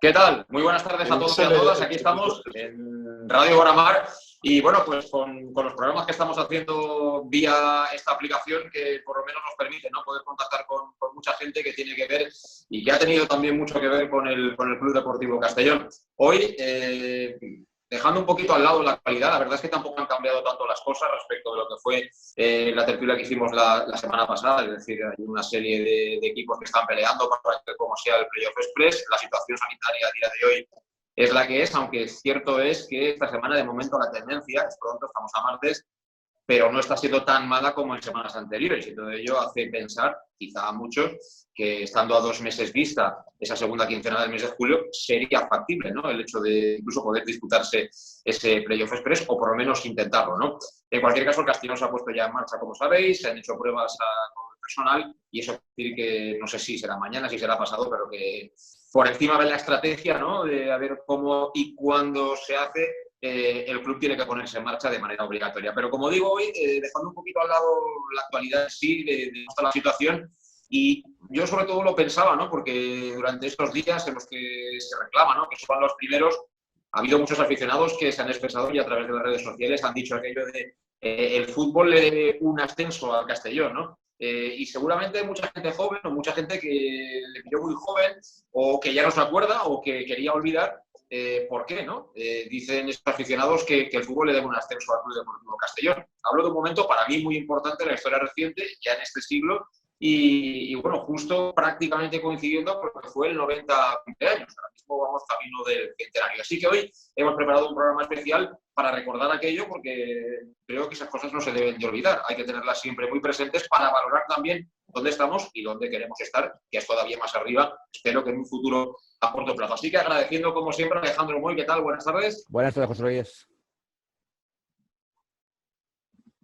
¿Qué tal? Muy buenas tardes a todos y a todas. Aquí estamos en Radio Boramar y bueno, pues con los programas que estamos haciendo vía esta aplicación que por lo menos nos permite, ¿no?, poder contactar con mucha gente que tiene que ver y que ha tenido también mucho que ver con el Club Deportivo Castellón. Hoy, dejando un poquito al lado la actualidad, la verdad es que tampoco han cambiado tanto las cosas respecto de lo que fue la tertulia que hicimos la semana pasada. Es decir, hay una serie de equipos que están peleando para que como sea el Playoff Express. La situación sanitaria a día de hoy es la que es, aunque cierto es que esta semana de momento la tendencia, es pronto, estamos a martes, pero no está siendo tan mala como en semanas anteriores. Y todo ello hace pensar, quizá a muchos, que estando a 2 meses vista esa segunda quincena del mes de julio, sería factible, ¿no?, el hecho de incluso poder disputarse ese Playoff Express o por lo menos intentarlo, ¿no? En cualquier caso, el Castellón se ha puesto ya en marcha, como sabéis, se han hecho pruebas con el personal y eso quiere decir que no sé si será mañana, si será pasado, pero que por encima de la estrategia, ¿no?, de a ver cómo y cuándo se hace, el club tiene que ponerse en marcha de manera obligatoria. Pero como digo hoy, dejando un poquito al lado la actualidad sí de la situación, y yo sobre todo lo pensaba, ¿no?, porque durante estos días en los que se reclama, ¿no?, que son los primeros, ha habido muchos aficionados que se han expresado y a través de las redes sociales han dicho aquello de el fútbol le debe un ascenso al Castellón, ¿no? Y seguramente mucha gente joven o mucha gente que le pilló muy joven o que ya no se acuerda o que quería olvidar. ¿Por qué, no? Dicen estos aficionados que el fútbol le debe un ascenso al Club Deportivo Castellón. Hablo de un momento para mí muy importante en la historia reciente, ya en este siglo, y bueno, justo prácticamente coincidiendo porque fue el 90 cumpleaños. Ahora mismo vamos camino del centenario. Así que hoy hemos preparado un programa especial para recordar aquello, porque creo que esas cosas no se deben de olvidar. Hay que tenerlas siempre muy presentes para valorar también dónde estamos y dónde queremos estar, que es todavía más arriba, espero que en un futuro a corto plazo. Así que agradeciendo, como siempre, a Alejandro Moy. ¿Qué tal? Buenas tardes. Buenas tardes, José Luis.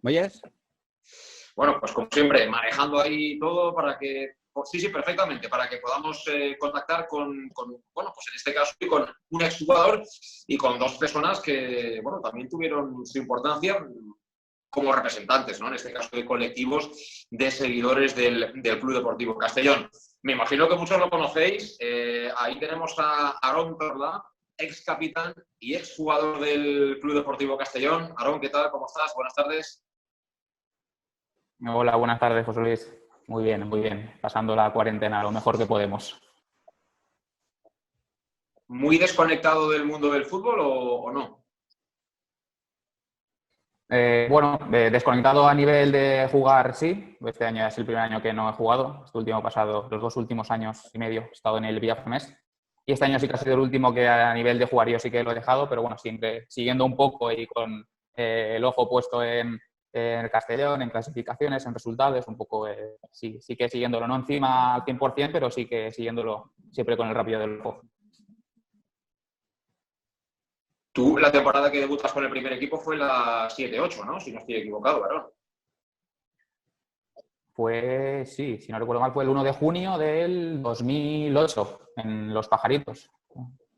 ¿Me oyes? Bueno, pues como siempre, manejando ahí todo para que, sí, perfectamente, para que podamos contactar con, bueno, pues en este caso con un exjugador y con 2 personas que, bueno, también tuvieron su importancia como representantes, ¿no?, en este caso de colectivos de seguidores del Club Deportivo Castellón. Me imagino que muchos lo conocéis. Ahí tenemos a Aarón Torla, ex capitán y ex jugador del Club Deportivo Castellón. Aarón, ¿qué tal? ¿Cómo estás? Buenas tardes. Hola, buenas tardes, José Luis. Muy bien. Pasando la cuarentena lo mejor que podemos. ¿Muy desconectado del mundo del fútbol o no? Bueno, desconectado a nivel de jugar, sí. Este año es el primer año que no he jugado. Los 2 últimos años y medio he estado en el Vilafamés. Y este año sí que ha sido el último que a nivel de jugar yo sí que lo he dejado, pero bueno, siempre siguiendo un poco y con el ojo puesto en el Castellón, en clasificaciones, en resultados, un poco sí que siguiéndolo, no encima al 100%, pero sí que siguiéndolo siempre con el rápido del ojo. Tú, la temporada que debutas con el primer equipo fue la 7-8, ¿no? Si no estoy equivocado, Aarón. Pues sí, si no recuerdo mal, fue el 1 de junio del 2008, en Los Pajaritos,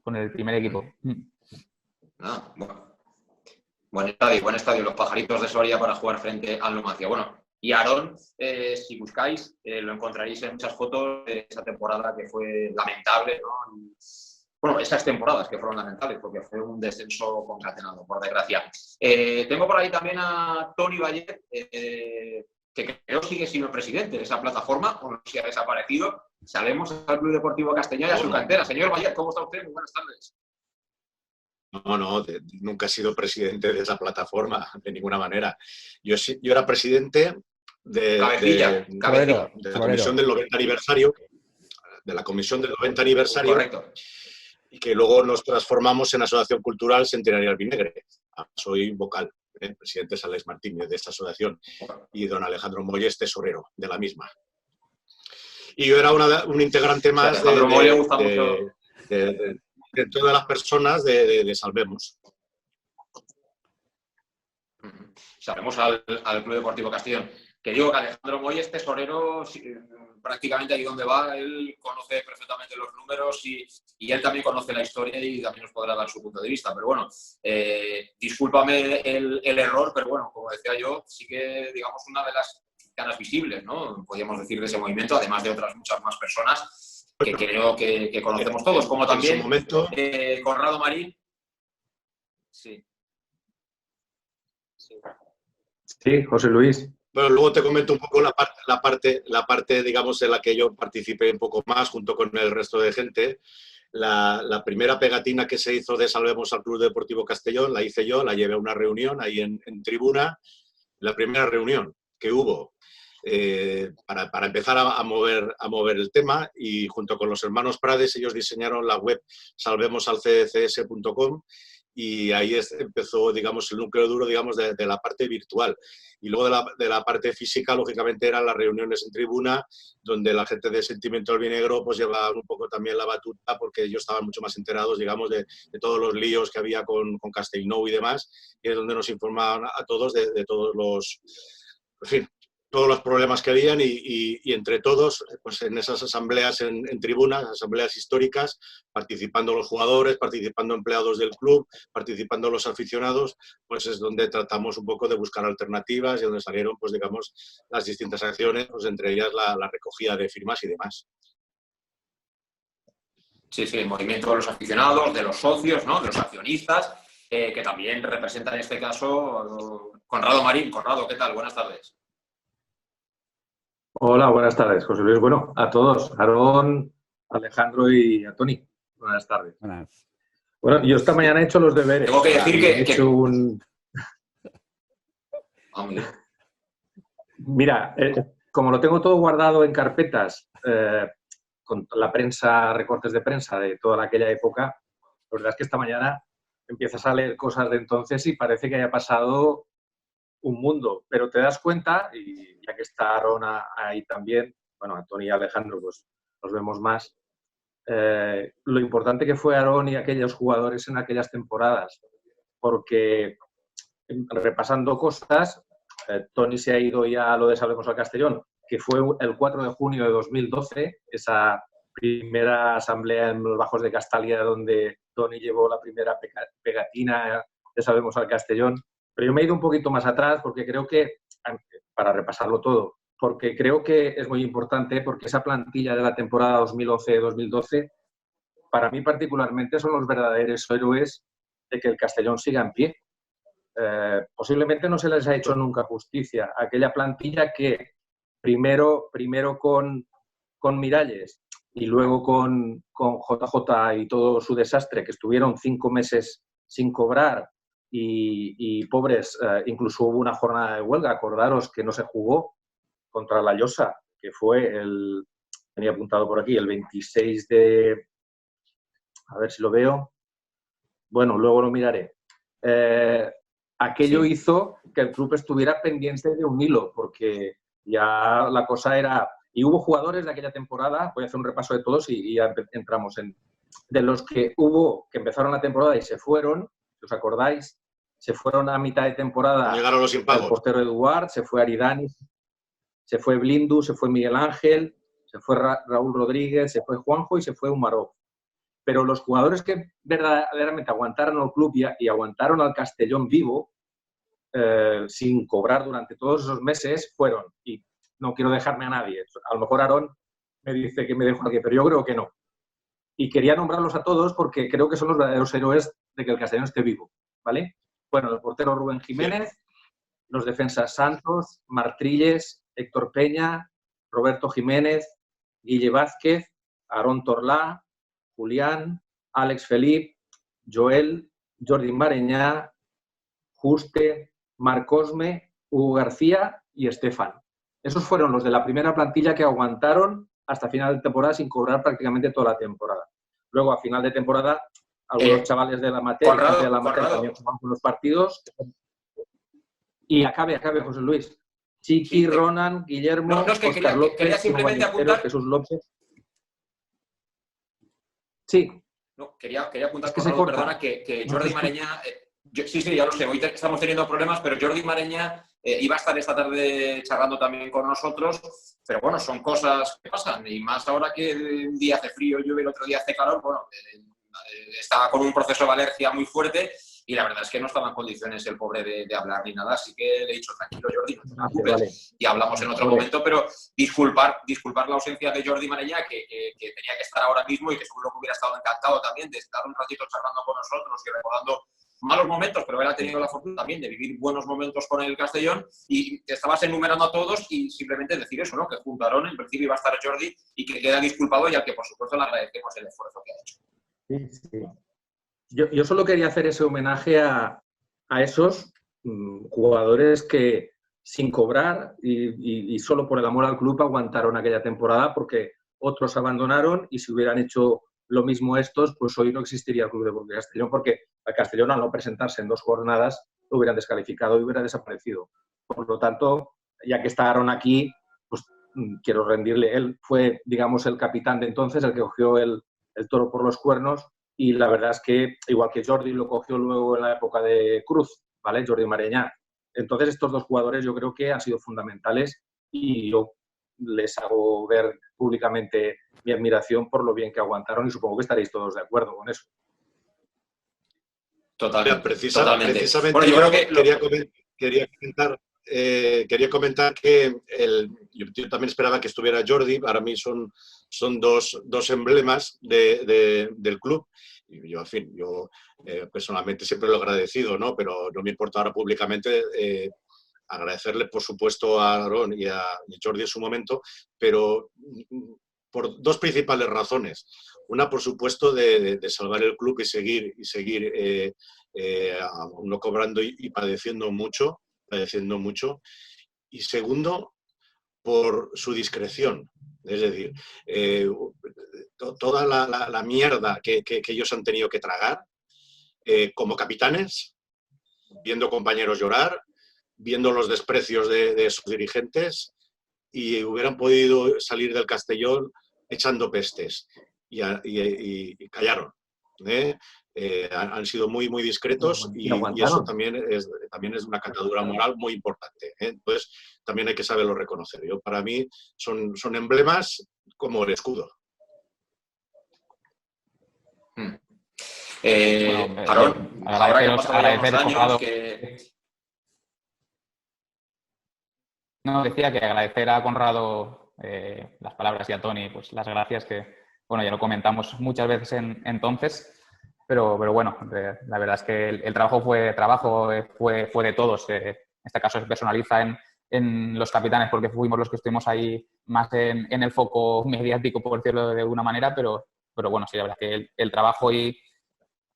con el primer equipo. Ah, bueno. Buen estadio, Los Pajaritos de Soria para jugar frente al Numancia. Bueno, y Aarón, si buscáis, lo encontraréis en muchas fotos de esa temporada que fue lamentable, ¿no? Bueno, esas temporadas que fueron lamentables porque fue un descenso concatenado, por desgracia. Tengo por ahí también a Toni Vallet, que creo sigue siendo el presidente de esa plataforma, o no sé si ha desaparecido. Sabemos al Club Deportivo Castellón y a su cantera. Señor Vallet, ¿cómo está usted? Muy buenas tardes. No, nunca he sido presidente de esa plataforma, de ninguna manera. Yo era presidente de la comisión del 90 aniversario, Correcto. Y que luego nos transformamos en Asociación Cultural Centenarial Vinegre. Soy vocal, presidente es Alex Martínez de esta asociación y don Alejandro Moy es tesorero de la misma. Y yo era un integrante más de todas las personas de Salvemos. Sabemos al Club Deportivo Castellón. Que digo que Alejandro Moy es tesorero prácticamente ahí donde va. Él conoce perfectamente los números y él también conoce la historia y también nos podrá dar su punto de vista. Pero bueno, discúlpame el error, pero bueno, como decía yo, sí que, digamos, una de las caras visibles, ¿no?, podríamos decir, de ese movimiento, además de otras muchas más personas, que creo que conocemos todos, como también en su momento, Conrado Marín. Sí. Sí, José Luis. Bueno, luego te comento un poco la parte, digamos, en la que yo participé un poco más junto con el resto de gente. La primera pegatina que se hizo de Salvemos al Club Deportivo Castellón la hice yo, la llevé a una reunión ahí en tribuna, la primera reunión que hubo para empezar a mover el tema, y junto con los hermanos Prades ellos diseñaron la web salvemosalccs.com, y ahí empezó, digamos, el núcleo duro, digamos, de la parte virtual. Y luego de la parte física, lógicamente, eran las reuniones en tribuna, donde la gente de Sentimiento Albinegro pues llevaba un poco también la batuta, porque ellos estaban mucho más enterados, digamos, de todos los líos que había con Castellnou y demás, y es donde nos informaban a todos de todos los, en fin, todos los problemas que habían, y entre todos, pues en esas asambleas en tribunas, asambleas históricas, participando los jugadores, participando empleados del club, participando los aficionados, pues es donde tratamos un poco de buscar alternativas y donde salieron, pues digamos, las distintas acciones, pues entre ellas la recogida de firmas y demás. Sí, sí, el movimiento de los aficionados, de los socios, ¿no? De los accionistas, que también representa en este caso Conrado Marín. Conrado, ¿qué tal? Buenas tardes. Hola, buenas tardes, José Luis. Bueno, a todos, Aarón, Alejandro y a Toni. Buenas tardes. Buenas. Bueno, yo esta mañana he hecho los deberes. Tengo que decir He hecho un... Mira, como lo tengo todo guardado en carpetas, con la prensa, recortes de prensa de toda aquella época, la verdad es que esta mañana empiezas a leer cosas de entonces y parece que haya pasado un mundo, pero te das cuenta, y ya que está Aarón ahí también, bueno, Antonio y Alejandro, pues nos vemos más, lo importante que fue Aarón y aquellos jugadores en aquellas temporadas, porque repasando cosas, Toni se ha ido ya a lo de Salvemos al Castellón, que fue el 4 de junio de 2012, esa primera asamblea en los Bajos de Castalia, donde Toni llevó la primera pegatina de Salvemos al Castellón. Pero yo me he ido un poquito más atrás porque creo que, para repasarlo todo, porque creo que es muy importante, porque esa plantilla de la temporada 2011-2012, para mí particularmente, son los verdaderos héroes de que el Castellón siga en pie. Posiblemente no se les ha hecho nunca justicia. Aquella plantilla que primero con Miralles y luego con JJ y todo su desastre, que estuvieron 5 meses sin cobrar, y pobres, incluso hubo una jornada de huelga, acordaros que no se jugó contra la Llosa, que fue tenía apuntado por aquí, el 26 de... A ver si lo veo. Bueno, luego lo miraré. Aquello hizo que el club estuviera pendiente de un hilo, porque ya la cosa era... Y hubo jugadores de aquella temporada, voy a hacer un repaso de todos y ya entramos en... De los que hubo, que empezaron la temporada y se fueron, si os acordáis, se fueron a mitad de temporada. Llegaron los impagos. El portero Eduard, se fue Aridani, se fue Blindu, se fue Miguel Ángel, se fue Raúl Rodríguez, se fue Juanjo y se fue Umarov. Pero los jugadores que verdaderamente aguantaron al club y aguantaron al Castellón vivo, sin cobrar durante todos esos meses, fueron, y no quiero dejarme a nadie, a lo mejor Aarón me dice que me dejo a alguien, pero yo creo que no. Y quería nombrarlos a todos porque creo que son los verdaderos héroes de que el Castellón esté vivo, ¿vale? Bueno, el portero Rubén Jiménez, los defensas Santos, Martrilles, Héctor Peña, Roberto Jiménez, Guille Vázquez, Aarón Torlá, Julián, Àlex Felip, Joel, Jordi Mareñá, Juste, Marc Cosme, Hugo García y Estefan. Esos fueron los de la primera plantilla que aguantaron hasta final de temporada sin cobrar prácticamente toda la temporada. Luego, a final de temporada, algunos chavales de la materia también jugaban con los partidos. Y acabe, José Luis. Chiqui, Ronan, Guillermo, no, es que Oscar López, quería simplemente apuntar... Jesús López. Sí. No, quería apuntar, es que perdona, que Jordi Mareña... sí, ya lo sé, hoy estamos teniendo problemas, pero Jordi Mareña iba a estar esta tarde charlando también con nosotros, pero bueno, son cosas que pasan, y más ahora que un día hace frío, llueve, el otro día hace calor, bueno, está con un proceso de alergia muy fuerte, y la verdad es que no estaba en condiciones el pobre de hablar ni nada, así que le he dicho, tranquilo Jordi, no te preocupes, Vale. y hablamos en otro momento, pero disculpar la ausencia de Jordi Marellà, que tenía que estar ahora mismo y que seguro que hubiera estado encantado también de estar un ratito charlando con nosotros y recordando malos momentos, pero él ha tenido la fortuna también de vivir buenos momentos con el Castellón, y te estabas enumerando a todos y simplemente decir eso, ¿no? Que junto a Aaron en principio iba a estar Jordi y que queda disculpado y al que por supuesto le agradecemos el esfuerzo que ha hecho. Sí, sí. Yo solo quería hacer ese homenaje a esos jugadores que sin cobrar y solo por el amor al club aguantaron aquella temporada, porque otros abandonaron, y si hubieran hecho lo mismo estos, pues hoy no existiría el Club Deportivo Castellón, porque al Castellón, al no presentarse en 2 jornadas, lo hubieran descalificado y hubiera desaparecido. Por lo tanto, ya que está Aaron aquí, pues quiero rendirle. Él fue, digamos, el capitán de entonces, el que cogió el toro por los cuernos, y la verdad es que, igual que Jordi lo cogió luego en la época de Cruz, ¿vale? Jordi Marellà. Entonces, estos 2 jugadores yo creo que han sido fundamentales, y yo les hago ver públicamente mi admiración por lo bien que aguantaron, y supongo que estaréis todos de acuerdo con eso. Totalmente. Precisamente bueno, yo creo que quería comentar que yo también esperaba que estuviera Jordi. Para mí son dos emblemas del club. Y yo, en fin, personalmente siempre lo he agradecido, ¿no? Pero no me importa ahora públicamente agradecerle, por supuesto, a Aaron y a Jordi en su momento, pero por 2 principales razones. Una, por supuesto, de salvar el club y seguir no cobrando y padeciendo mucho. Y segundo, por su discreción. Es decir, toda la mierda que ellos han tenido que tragar como capitanes, viendo compañeros llorar, viendo los desprecios de sus dirigentes, y hubieran podido salir del Castellón echando pestes, y callaron. Han sido muy, muy discretos, y eso también es una catadura moral muy importante. Entonces, también hay que saberlo reconocer. Para mí son emblemas como el escudo. Aaron, ahora que han pasado ya unos años que... No, decía que agradecer a Conrado las palabras, y a Toni pues las gracias, que bueno, ya lo comentamos muchas veces entonces, pero bueno, la verdad es que el trabajo fue de todos. En este caso se personaliza en los capitanes, porque fuimos los que estuvimos ahí más en el foco mediático, por decirlo de alguna manera, pero bueno, sí, la verdad es que el trabajo y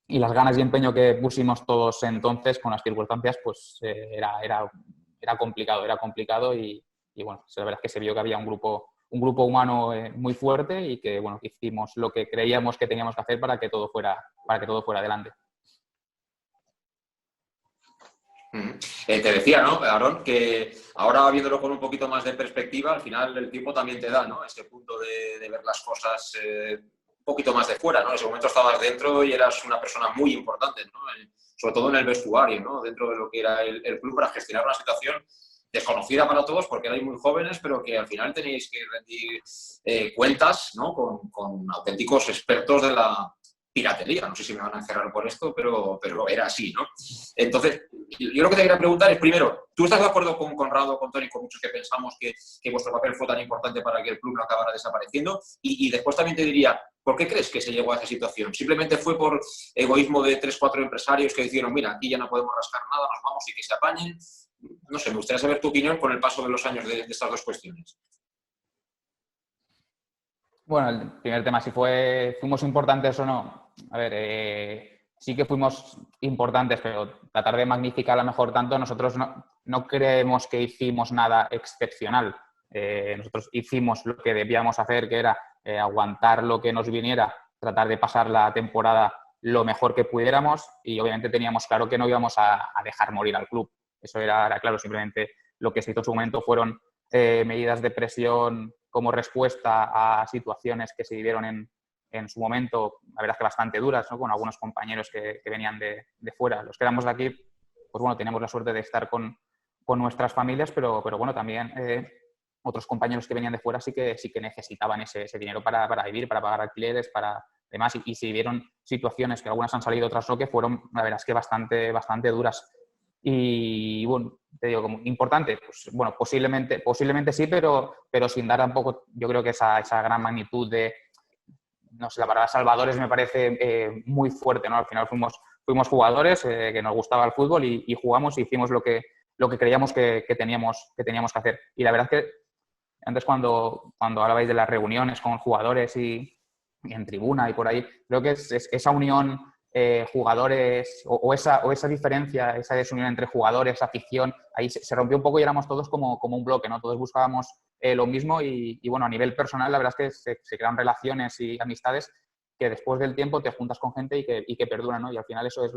las ganas y empeño que pusimos todos entonces con las circunstancias, pues era complicado, y bueno, la verdad es que se vio que había un grupo humano muy fuerte, y que bueno, hicimos lo que creíamos que teníamos que hacer para que todo fuera adelante. Te decía, ¿no, Aaron, que ahora viéndolo con un poquito más de perspectiva, al final el tiempo también te da, ¿no? Ese punto de ver las cosas un poquito más de fuera, ¿no? En ese momento estabas dentro y eras una persona muy importante, ¿no? Sobre todo en el vestuario, ¿no? Dentro de lo que era el club, para gestionar una situación desconocida para todos, porque erais muy jóvenes, pero que al final tenéis que rendir cuentas, ¿no? Con auténticos expertos de la piratería. No sé si me van a encerrar por esto, pero era así, ¿no? Entonces, yo lo que te quería preguntar es, primero, ¿tú estás de acuerdo con Conrado, con Toni, con muchos que pensamos que vuestro papel fue tan importante para que el club no acabara desapareciendo? Y después también te diría, ¿por qué crees que se llegó a esa situación? ¿Simplemente fue por egoísmo de 3 o 4 empresarios que dijeron, mira, aquí ya no podemos rascar nada, nos vamos y que se apañen? No sé, me gustaría saber tu opinión con el paso de los años de estas 2 cuestiones. Bueno, el primer tema, si fuimos importantes o no. A ver, sí que fuimos importantes, pero tratar de magnificar a lo mejor tanto, nosotros no creemos que hicimos nada excepcional. Nosotros hicimos lo que debíamos hacer, que era aguantar lo que nos viniera, tratar de pasar la temporada lo mejor que pudiéramos, y obviamente teníamos claro que no íbamos a dejar morir al club. Eso era claro. Simplemente lo que se hizo en su momento fueron medidas de presión como respuesta a situaciones que se vivieron en su momento, la verdad es que bastante duras, ¿no? Con algunos compañeros que venían de fuera. Los que éramos de aquí, pues bueno, teníamos la suerte de estar con nuestras familias, pero bueno, también otros compañeros que venían de fuera sí que necesitaban ese dinero para vivir, para pagar alquileres, para demás. Y si vieron situaciones que algunas han salido, otras no, que fueron, la verdad es que bastante duras. Y bueno, te digo, como importante, pues bueno, posiblemente sí, pero sin dar tampoco, yo creo que esa gran magnitud de, no sé, la palabra salvadores me parece muy fuerte, ¿no? Al final fuimos jugadores que nos gustaba el fútbol y jugamos y hicimos lo que creíamos que teníamos que hacer. Y la verdad es que antes cuando hablabais de las reuniones con jugadores y en tribuna y por ahí, creo que es esa unión jugadores o esa diferencia, esa desunión entre jugadores, afición, ahí se rompió un poco y éramos todos como un bloque, ¿no? Todos buscábamos lo mismo y bueno, a nivel personal la verdad es que se crean relaciones y amistades que después del tiempo te juntas con gente y que perduran, ¿no? Y al final eso es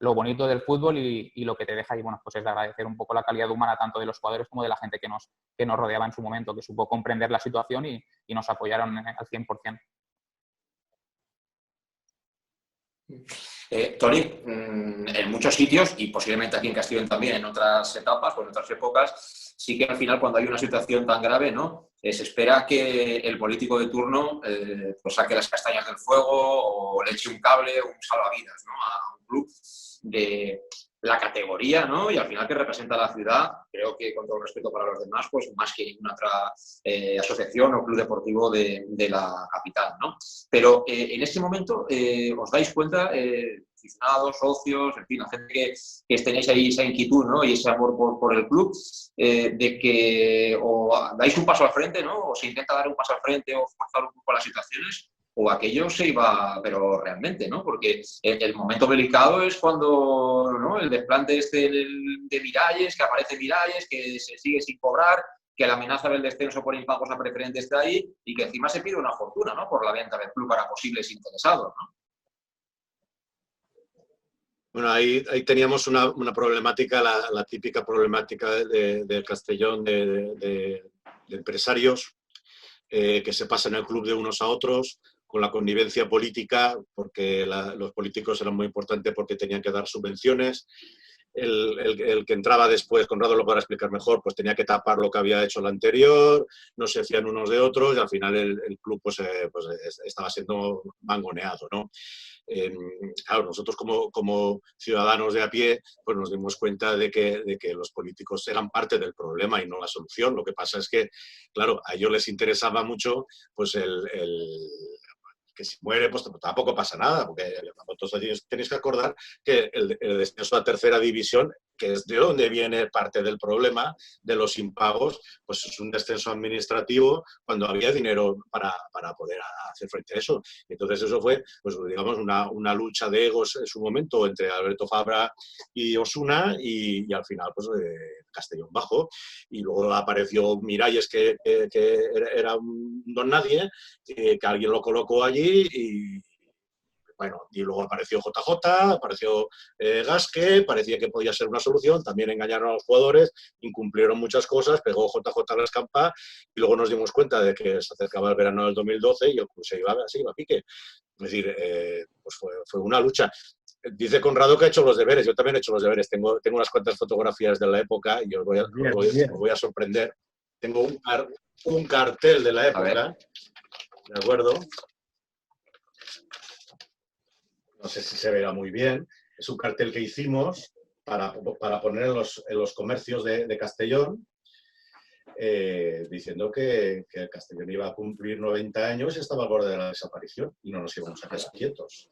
lo bonito del fútbol y lo que te deja, y bueno, pues es de agradecer un poco la calidad humana tanto de los jugadores como de la gente que nos rodeaba en su momento, que supo comprender la situación y nos apoyaron al 100%. Toni, en muchos sitios, y posiblemente aquí en Castellón también, en otras etapas o en otras épocas, sí que al final cuando hay una situación tan grave, ¿no? Se espera que el político de turno pues saque las castañas del fuego o le eche un cable o un salvavidas, ¿no? A un club de la categoría, ¿no? Y al final que representa a la ciudad, creo que con todo el respeto para los demás, pues más que ninguna otra asociación o club deportivo de la capital, ¿no? Pero en este momento os dais cuenta, aficionados, socios, en fin, la gente que tenéis ahí esa inquietud, ¿no? Y ese amor por el club, de que o dais un paso al frente, ¿no? O se intenta dar un paso al frente o forzar un poco las situaciones, o aquello se iba, pero realmente, ¿no? Porque el momento delicado es cuando, ¿no? El desplante de Miralles, que aparece Miralles, que se sigue sin cobrar, que la amenaza del descenso por impagos a preferentes está ahí y que encima se pide una fortuna, ¿no? Por la venta del club para posibles interesados, ¿no? Bueno, ahí teníamos una problemática, la típica problemática del Castellón de empresarios que se pasan el club de unos a otros, con la connivencia política, porque los políticos eran muy importantes porque tenían que dar subvenciones. El que entraba después, Conrado lo podrá explicar mejor, pues tenía que tapar lo que había hecho el anterior, no se hacían unos de otros y al final el club pues estaba siendo mangoneado, ¿no? Claro, nosotros como ciudadanos de a pie pues nos dimos cuenta de que los políticos eran parte del problema y no la solución. Lo que pasa es que, claro, a ellos les interesaba mucho pues que si muere, pues tampoco pasa nada, porque vosotros tenéis que acordar que el descenso a tercera división, que es de donde viene parte del problema de los impagos, pues es un descenso administrativo cuando había dinero para poder hacer frente a eso. Entonces eso fue, pues digamos, una lucha de egos en su momento entre Alberto Fabra y Osuna y al final, pues Castellón bajó. Y luego apareció Miralles, que era un don nadie, que alguien lo colocó allí y bueno, y luego apareció JJ, apareció Gasque, parecía que podía ser una solución, también engañaron a los jugadores, incumplieron muchas cosas, pegó JJ a la escampa y luego nos dimos cuenta de que se acercaba el verano del 2012 y el club se iba a pique. Es decir, pues fue una lucha. Dice Conrado que ha hecho los deberes, yo también he hecho los deberes, tengo unas cuantas fotografías de la época y os voy a sorprender. Tengo un cartel de la época, ¿de acuerdo? No sé si se verá muy bien. Es un cartel que hicimos para poner en los comercios de Castellón, diciendo que Castellón iba a cumplir 90 años y estaba al borde de la desaparición y no nos íbamos a quedar quietos.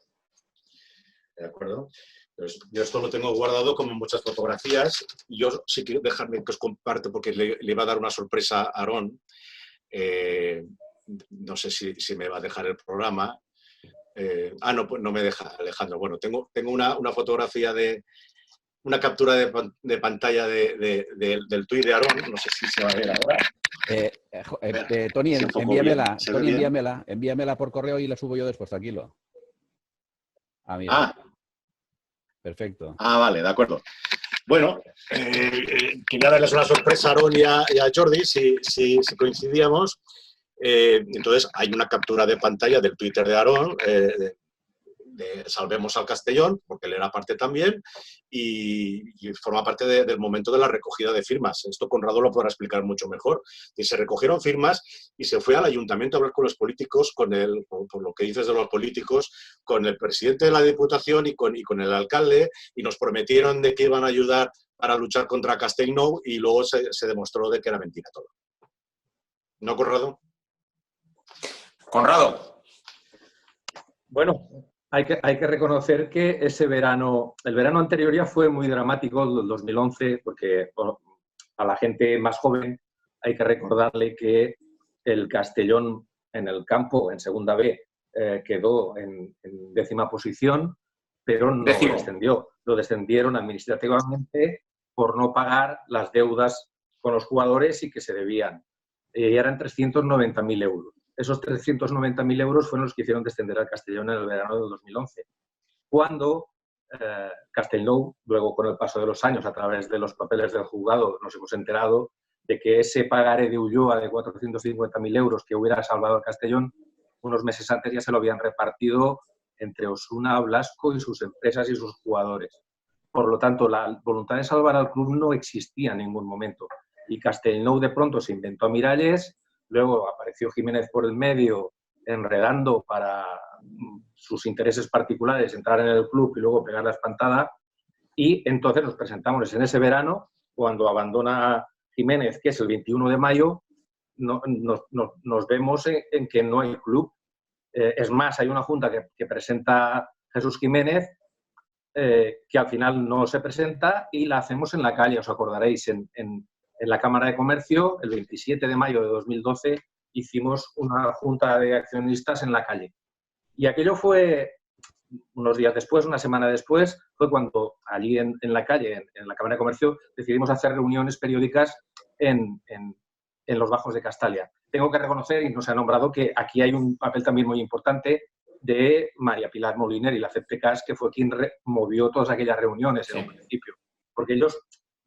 ¿De acuerdo? Entonces, yo esto lo tengo guardado como muchas fotografías y yo sí quiero dejarme que os comparte porque le iba a dar una sorpresa a Aarón. No sé si me va a dejar el programa. No, pues no me deja Alejandro. Bueno, tengo una fotografía una captura de pantalla del tuit de Aarón. No sé si se va a ver ahora. Toni, envíamela. Toni, envíamela por correo y la subo yo después, tranquilo. Mira. Perfecto. Vale, de acuerdo. Bueno, quería darles una sorpresa a Aarón y a Jordi, si coincidíamos. Entonces, hay una captura de pantalla del Twitter de Aarón, Salvemos al Castellón, porque él era parte también, y forma parte del momento de la recogida de firmas. Esto Conrado lo podrá explicar mucho mejor. Y se recogieron firmas y se fue al ayuntamiento a hablar con los políticos, por lo que dices de los políticos, con el presidente de la Diputación y con el alcalde, y nos prometieron de que iban a ayudar para luchar contra Castellnou, y luego se demostró de que era mentira todo. ¿No, Conrado? Conrado. Bueno, hay que reconocer que ese verano, el verano anterior ya fue muy dramático, el 2011, porque bueno, a la gente más joven hay que recordarle que el Castellón en el campo, en segunda B, quedó en 10ª posición, pero no descendió. Lo descendieron administrativamente por no pagar las deudas con los jugadores y que se debían. Y eran 390.000 euros. Esos 390.000 euros fueron los que hicieron descender al Castellón en el verano del 2011. Cuando Castellnou, luego con el paso de los años, a través de los papeles del juzgado, nos hemos enterado de que ese pagaré de Ulloa de 450.000 euros que hubiera salvado al Castellón, unos meses antes ya se lo habían repartido entre Osuna, Blasco y sus empresas y sus jugadores. Por lo tanto, la voluntad de salvar al club no existía en ningún momento. Y Castellnou de pronto se inventó a Miralles, luego apareció Jiménez por el medio, enredando para sus intereses particulares, entrar en el club y luego pegar la espantada. Y entonces nos presentamos en ese verano, cuando abandona Jiménez, que es el 21 de mayo, nos vemos en que no hay club. Es más, hay una junta que presenta Jesús Jiménez, que al final no se presenta, y la hacemos en la calle, os acordaréis, en la Cámara de Comercio. El 27 de mayo de 2012 hicimos una junta de accionistas en la calle. Y aquello fue unos días después, una semana después, fue cuando allí en la calle, en la Cámara de Comercio, decidimos hacer reuniones periódicas en los Bajos de Castalia. Tengo que reconocer, y no se ha nombrado, que aquí hay un papel también muy importante de María Pilar Moliner y la CEPTECAS, que fue quien movió todas aquellas reuniones en un principio, porque ellos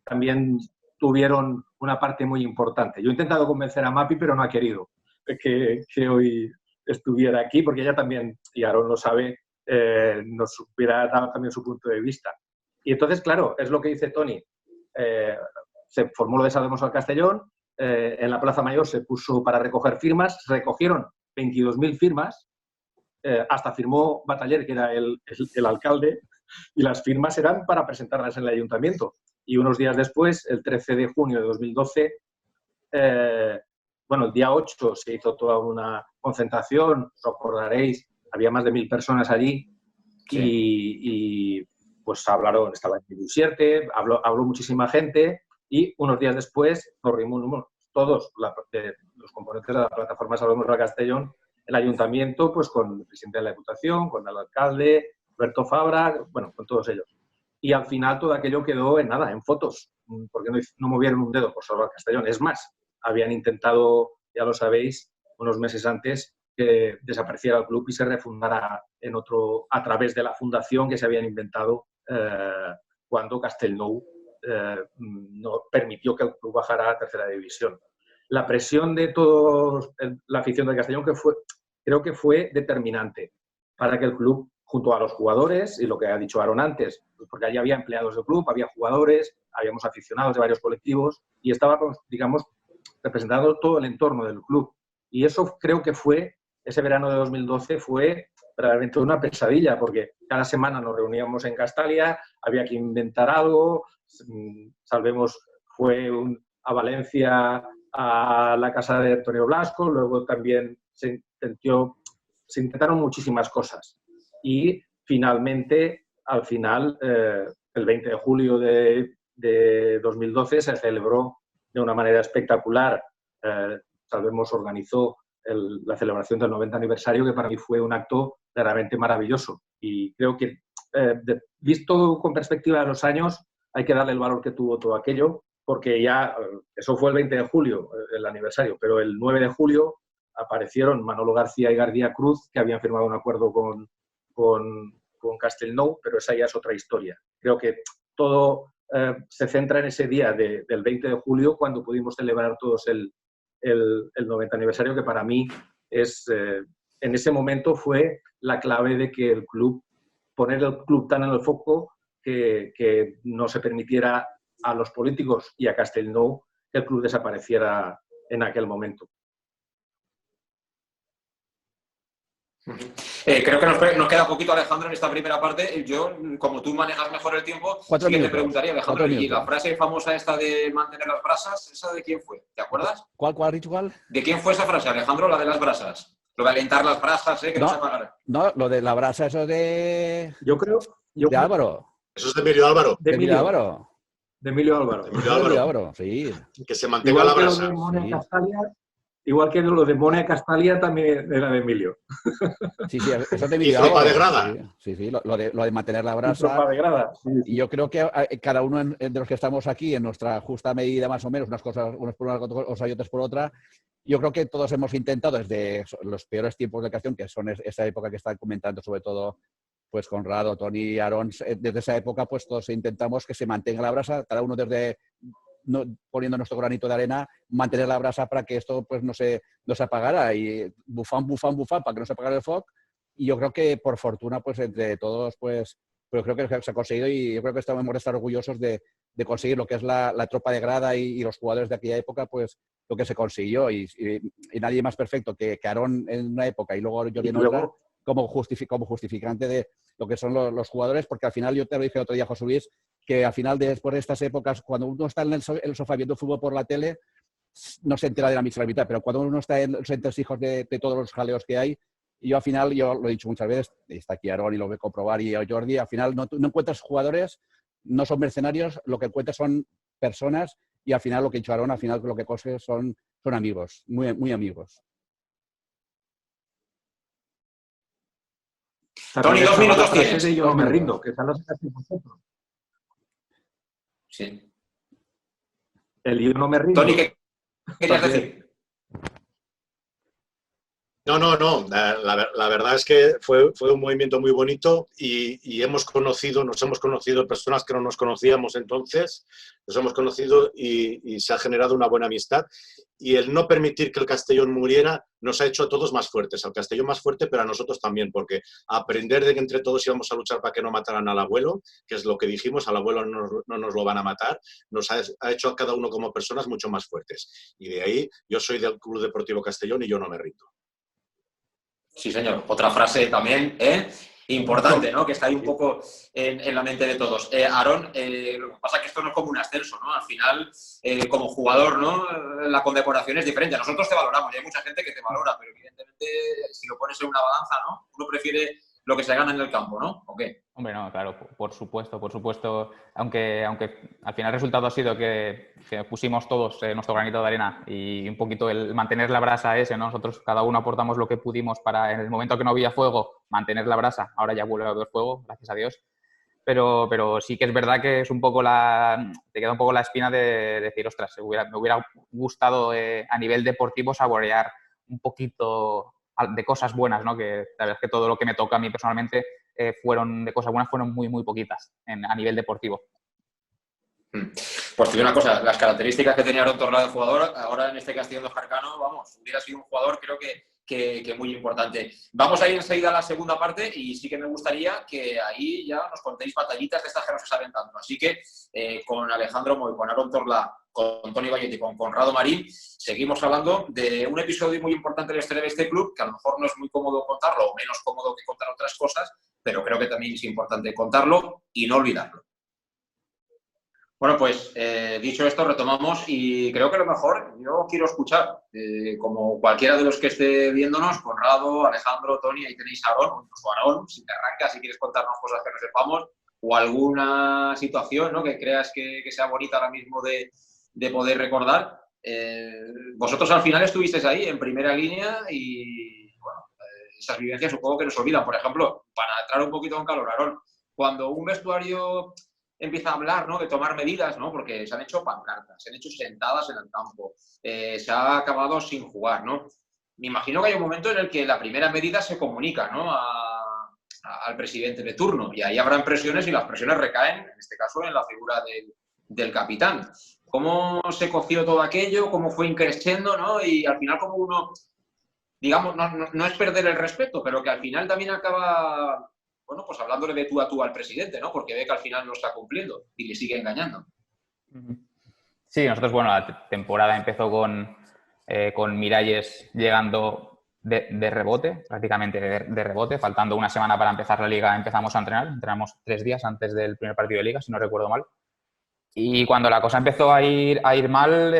también tuvieron una parte muy importante. Yo he intentado convencer a Mapi, pero no ha querido que hoy estuviera aquí, porque ella también, y Aaron lo sabe, nos hubiera dado también su punto de vista. Y entonces, claro, es lo que dice Toni. Se formó lo de Salvemos al Castellón, en la Plaza Mayor se puso para recoger firmas, recogieron 22.000 firmas, hasta firmó Bataller, que era el alcalde, y las firmas eran para presentarlas en el ayuntamiento. Y unos días después, el 13 de junio de 2012, bueno, el día 8 se hizo toda una concentración, os acordaréis, había más de 1.000 personas allí, y pues hablaron, estaba en Busierte, habló muchísima gente, y unos días después nos reunimos todos los componentes de la plataforma Salvemos al Castellón, el ayuntamiento, pues con el presidente de la Diputación, con el alcalde, Alberto Fabra, bueno, con todos ellos. Y al final todo aquello quedó en nada, en fotos, porque no movieron un dedo por salvar al Castellón. Es más, habían intentado, ya lo sabéis, unos meses antes, que desapareciera el club y se refundara en otro, a través de la fundación que se habían inventado cuando Castellnou no permitió que el club bajara a tercera división. La presión de toda la afición del Castellón creo que fue determinante para que el club, junto a los jugadores, y lo que ha dicho Aaron antes, porque allí había empleados del club, había jugadores, habíamos aficionados de varios colectivos, y estaba, digamos, representando todo el entorno del club. Y eso creo que ese verano de 2012 fue realmente una pesadilla, porque cada semana nos reuníamos en Castalia, había que inventar algo. Salvemos fue a Valencia, a la casa de Antonio Blasco, luego también se intentaron muchísimas cosas. Y finalmente, al final, el 20 de julio de 2012 se celebró de una manera espectacular. Salvemos organizó la celebración del 90 aniversario, que para mí fue un acto realmente maravilloso. Y creo que, visto con perspectiva de los años, hay que darle el valor que tuvo todo aquello, porque ya, eso fue el 20 de julio, el aniversario, pero el 9 de julio aparecieron Manolo García y García Cruz, que habían firmado un acuerdo con Castellnou, pero esa ya es otra historia. Creo que todo se centra en ese día del 20 de julio, cuando pudimos celebrar todos el 90 aniversario, que para mí en ese momento fue la clave de que el club poner el club tan en el foco que no se permitiera a los políticos y a Castellnou que el club desapareciera en aquel momento. Creo que nos queda poquito, Alejandro, en esta primera parte. Yo, como tú manejas mejor el tiempo, sí que te preguntaría, Alejandro, y la frase famosa esta de mantener las brasas, ¿esa de quién fue? ¿Te acuerdas? ¿Cuál, ritual? ¿De quién fue esa frase, Alejandro, la de las brasas? Lo de alentar las brasas, que no se apagara. No, lo de la brasa, eso de... Yo creo... de Álvaro. Eso es de Emilio Álvaro. De Emilio Álvaro. De Emilio Álvaro. De Emilio Álvaro, sí. Que se mantenga la brasa. Igual que lo de Mónica Castalia también era de Emilio. Sí, eso es de Emilio. Y tropa de grada. Sí, lo de mantener la brasa. Y tropa de grada. Sí. Y yo creo que cada uno de los que estamos aquí, en nuestra justa medida más o menos, unas cosas, unos por una cosa y otras por otra, yo creo que todos hemos intentado desde los peores tiempos de Castellón, que son esa época que están comentando sobre todo pues Conrado, Toni y Aarón, desde esa época pues todos intentamos que se mantenga la brasa, cada uno desde... poniendo nuestro granito de arena, mantener la brasa para que esto pues no se apagara y bufán para que no se apagara el foc. Y yo creo que por fortuna pues entre todos pues creo que se ha conseguido y yo creo que estamos de estar orgullosos de conseguir lo que es la tropa de grada y los jugadores de aquella época, pues lo que se consiguió y nadie más perfecto que Aarón en una época y luego yo en otra como justificante de lo que son los jugadores, porque al final yo te lo dije el otro día, José Luis, que al final, después de estas épocas, cuando uno está en el sofá viendo fútbol por la tele, no se entera de la mitad, pero cuando uno está en los entresijos de todos los jaleos que hay, y yo al final, yo lo he dicho muchas veces, está aquí Aarón y lo voy a comprobar, y Jordi, al final no encuentras jugadores, no son mercenarios, lo que encuentras son personas, y al final lo que ha dicho Aarón, al final lo que consigues son amigos, muy, muy amigos. Toni, 2 minutos tienes. Yo me rindo, que no sé qué hacéis vosotros. Sí. El yo no me rindo. Toni, ¿qué querías decir? No. La verdad es que fue un movimiento muy bonito y nos hemos conocido personas que no nos conocíamos entonces, nos hemos conocido y se ha generado una buena amistad. Y el no permitir que el Castellón muriera nos ha hecho a todos más fuertes, al Castellón más fuerte, pero a nosotros también, porque aprender de que entre todos íbamos a luchar para que no mataran al abuelo, que es lo que dijimos, al abuelo no nos lo van a matar, nos ha hecho a cada uno como personas mucho más fuertes. Y de ahí, yo soy del Club Deportivo Castellón y yo no me rindo. Sí, señor. Otra frase también importante, ¿no? Que está ahí un poco en la mente de todos. Aarón, lo que pasa es que esto no es como un ascenso, ¿no? Al final, como jugador, ¿no? La condecoración es diferente. Nosotros te valoramos y hay mucha gente que te valora, pero evidentemente si lo pones en una balanza, ¿no? Uno prefiere lo que se gana en el campo, ¿no? ¿O qué? Hombre, no, claro, por supuesto. Aunque al final el resultado ha sido que pusimos todos nuestro granito de arena y un poquito el mantener la brasa ese, ¿no? Nosotros cada uno aportamos lo que pudimos para, en el momento que no había fuego, mantener la brasa. Ahora ya vuelve a haber fuego, gracias a Dios. Pero sí que es verdad que es un poco te queda un poco la espina de decir, ostras, me hubiera gustado a nivel deportivo saborear un poquito de cosas buenas, ¿no? Que la verdad es que todo lo que me toca a mí personalmente de cosas buenas fueron muy, muy poquitas a nivel deportivo. Pues te digo una cosa, las características que tenía Aarón Torlado de jugador, ahora en este Castellón de Jarcano, vamos, hubiera sido un jugador creo que muy importante. Vamos a ir enseguida a la segunda parte y sí que me gustaría que ahí ya nos contéis batallitas de estas que nos saben tanto. Así que con Alejandro Moy, con Aarón Torlado, con Toni Valletti, con Conrado Marín, seguimos hablando de un episodio muy importante de la historia de este club, que a lo mejor no es muy cómodo contarlo o menos cómodo que contar otras cosas, pero creo que también es importante contarlo y no olvidarlo. Bueno, pues dicho esto, retomamos y creo que lo mejor, yo quiero escuchar, como cualquiera de los que esté viéndonos, Conrado, Alejandro, Toni, ahí tenéis a Aarón, incluso Aarón, si te arranca, si quieres contarnos cosas que no sepamos, o alguna situación, ¿no? Que creas que sea bonita ahora mismo de poder recordar. Vosotros al final estuvisteis ahí en primera línea y, bueno, esas vivencias supongo que nos olvidan. Por ejemplo, para entrar un poquito en calor, Aarón, cuando un vestuario empieza a hablar, ¿no? De tomar medidas, ¿no? Porque se han hecho pancartas, se han hecho sentadas en el campo, se ha acabado sin jugar, ¿no? Me imagino que hay un momento en el que la primera medida se comunica, ¿no? Al presidente de turno y ahí habrán presiones y las presiones recaen, en este caso, en la figura del capitán. ¿Cómo se coció todo aquello? ¿Cómo fue increciendo, ¿no? Y al final como uno, digamos, no es perder el respeto, pero que al final también acaba bueno, pues hablándole de tú a tú al presidente, ¿no? Porque ve que al final no está cumpliendo y le sigue engañando. Sí, nosotros, bueno, la temporada empezó con Miralles llegando de rebote, prácticamente de rebote, faltando una semana para empezar la liga empezamos a entrenar, entrenamos 3 días antes del primer partido de liga, si no recuerdo mal. Y cuando la cosa empezó a ir mal,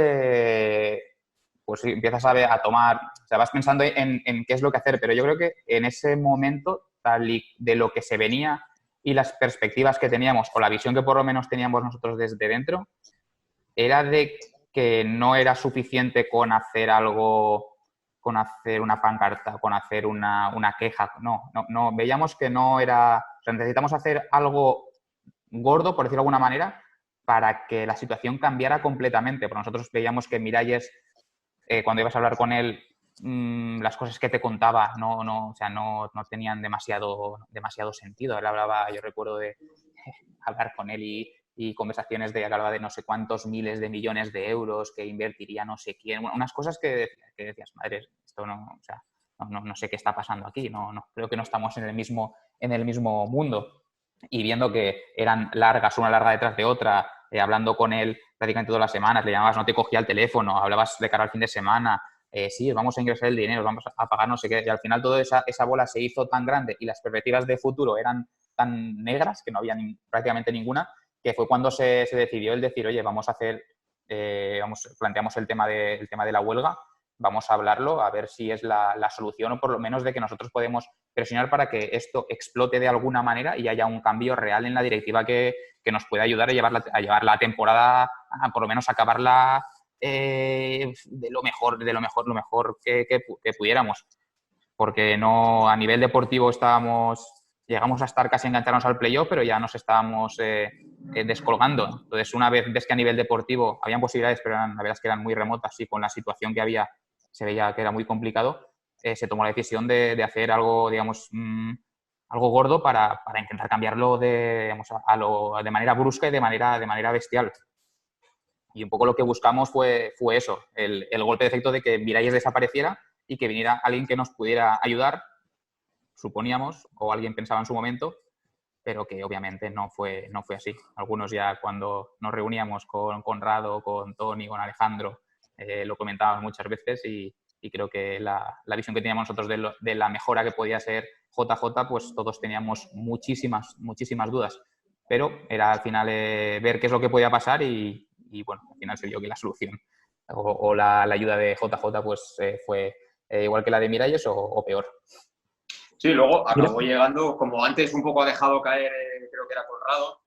pues empiezas a tomar, o sea, vas pensando en qué es lo que hacer, pero yo creo que en ese momento, tal y de lo que se venía y las perspectivas que teníamos, o la visión que por lo menos teníamos nosotros desde dentro, era de que no era suficiente con hacer algo, con hacer una pancarta, con hacer una queja. No, veíamos que no era... O sea, necesitamos hacer algo gordo, por decirlo de alguna manera, para que la situación cambiara completamente. Porque nosotros veíamos que Miralles, cuando ibas a hablar con él, las cosas que te contaba no tenían demasiado sentido. Él hablaba, yo recuerdo de hablar con él y conversaciones de que hablaba de no sé cuántos miles de millones de euros que invertiría no sé quién. Unas cosas que decías, madre, esto no sé qué está pasando aquí. No, creo que no estamos en el mismo mundo. Y viendo que eran largas, una larga detrás de otra, hablando con él prácticamente todas las semanas, le llamabas, no te cogía el teléfono, hablabas de cara al fin de semana, sí, os vamos a ingresar el dinero, os vamos a pagar no sé qué, y al final toda esa bola se hizo tan grande y las perspectivas de futuro eran tan negras, que no había prácticamente ninguna, que fue cuando se decidió el decir, oye, vamos a hacer, planteamos el tema de la huelga, vamos a hablarlo, a ver si es la solución o por lo menos de que nosotros podemos presionar para que esto explote de alguna manera y haya un cambio real en la directiva que nos pueda ayudar a llevar la temporada, a por lo menos acabarla de lo mejor que pudiéramos. Porque no, a nivel deportivo llegamos a estar casi engancharnos al playoff, pero ya nos estábamos descolgando. Entonces, una vez que a nivel deportivo habían posibilidades, pero la verdad es que eran muy remotas y con la situación que había se veía que era muy complicado, se tomó la decisión de hacer algo, digamos, algo gordo para intentar cambiarlo de manera brusca y de manera bestial. Y un poco lo que buscamos fue eso, el golpe de efecto de que Miralles desapareciera y que viniera alguien que nos pudiera ayudar, suponíamos, o alguien pensaba en su momento, pero que obviamente no fue así. Algunos ya cuando nos reuníamos con Conrado, con Toni, con Alejandro, lo comentábamos muchas veces y creo que la visión que teníamos nosotros de la mejora que podía ser JJ, pues todos teníamos muchísimas dudas. Pero era al final ver qué es lo que podía pasar y bueno, al final se vio que la solución o la ayuda de JJ pues fue igual que la de Miralles o peor. Sí, luego acabó llegando, como antes un poco ha dejado caer, creo que era Conrado,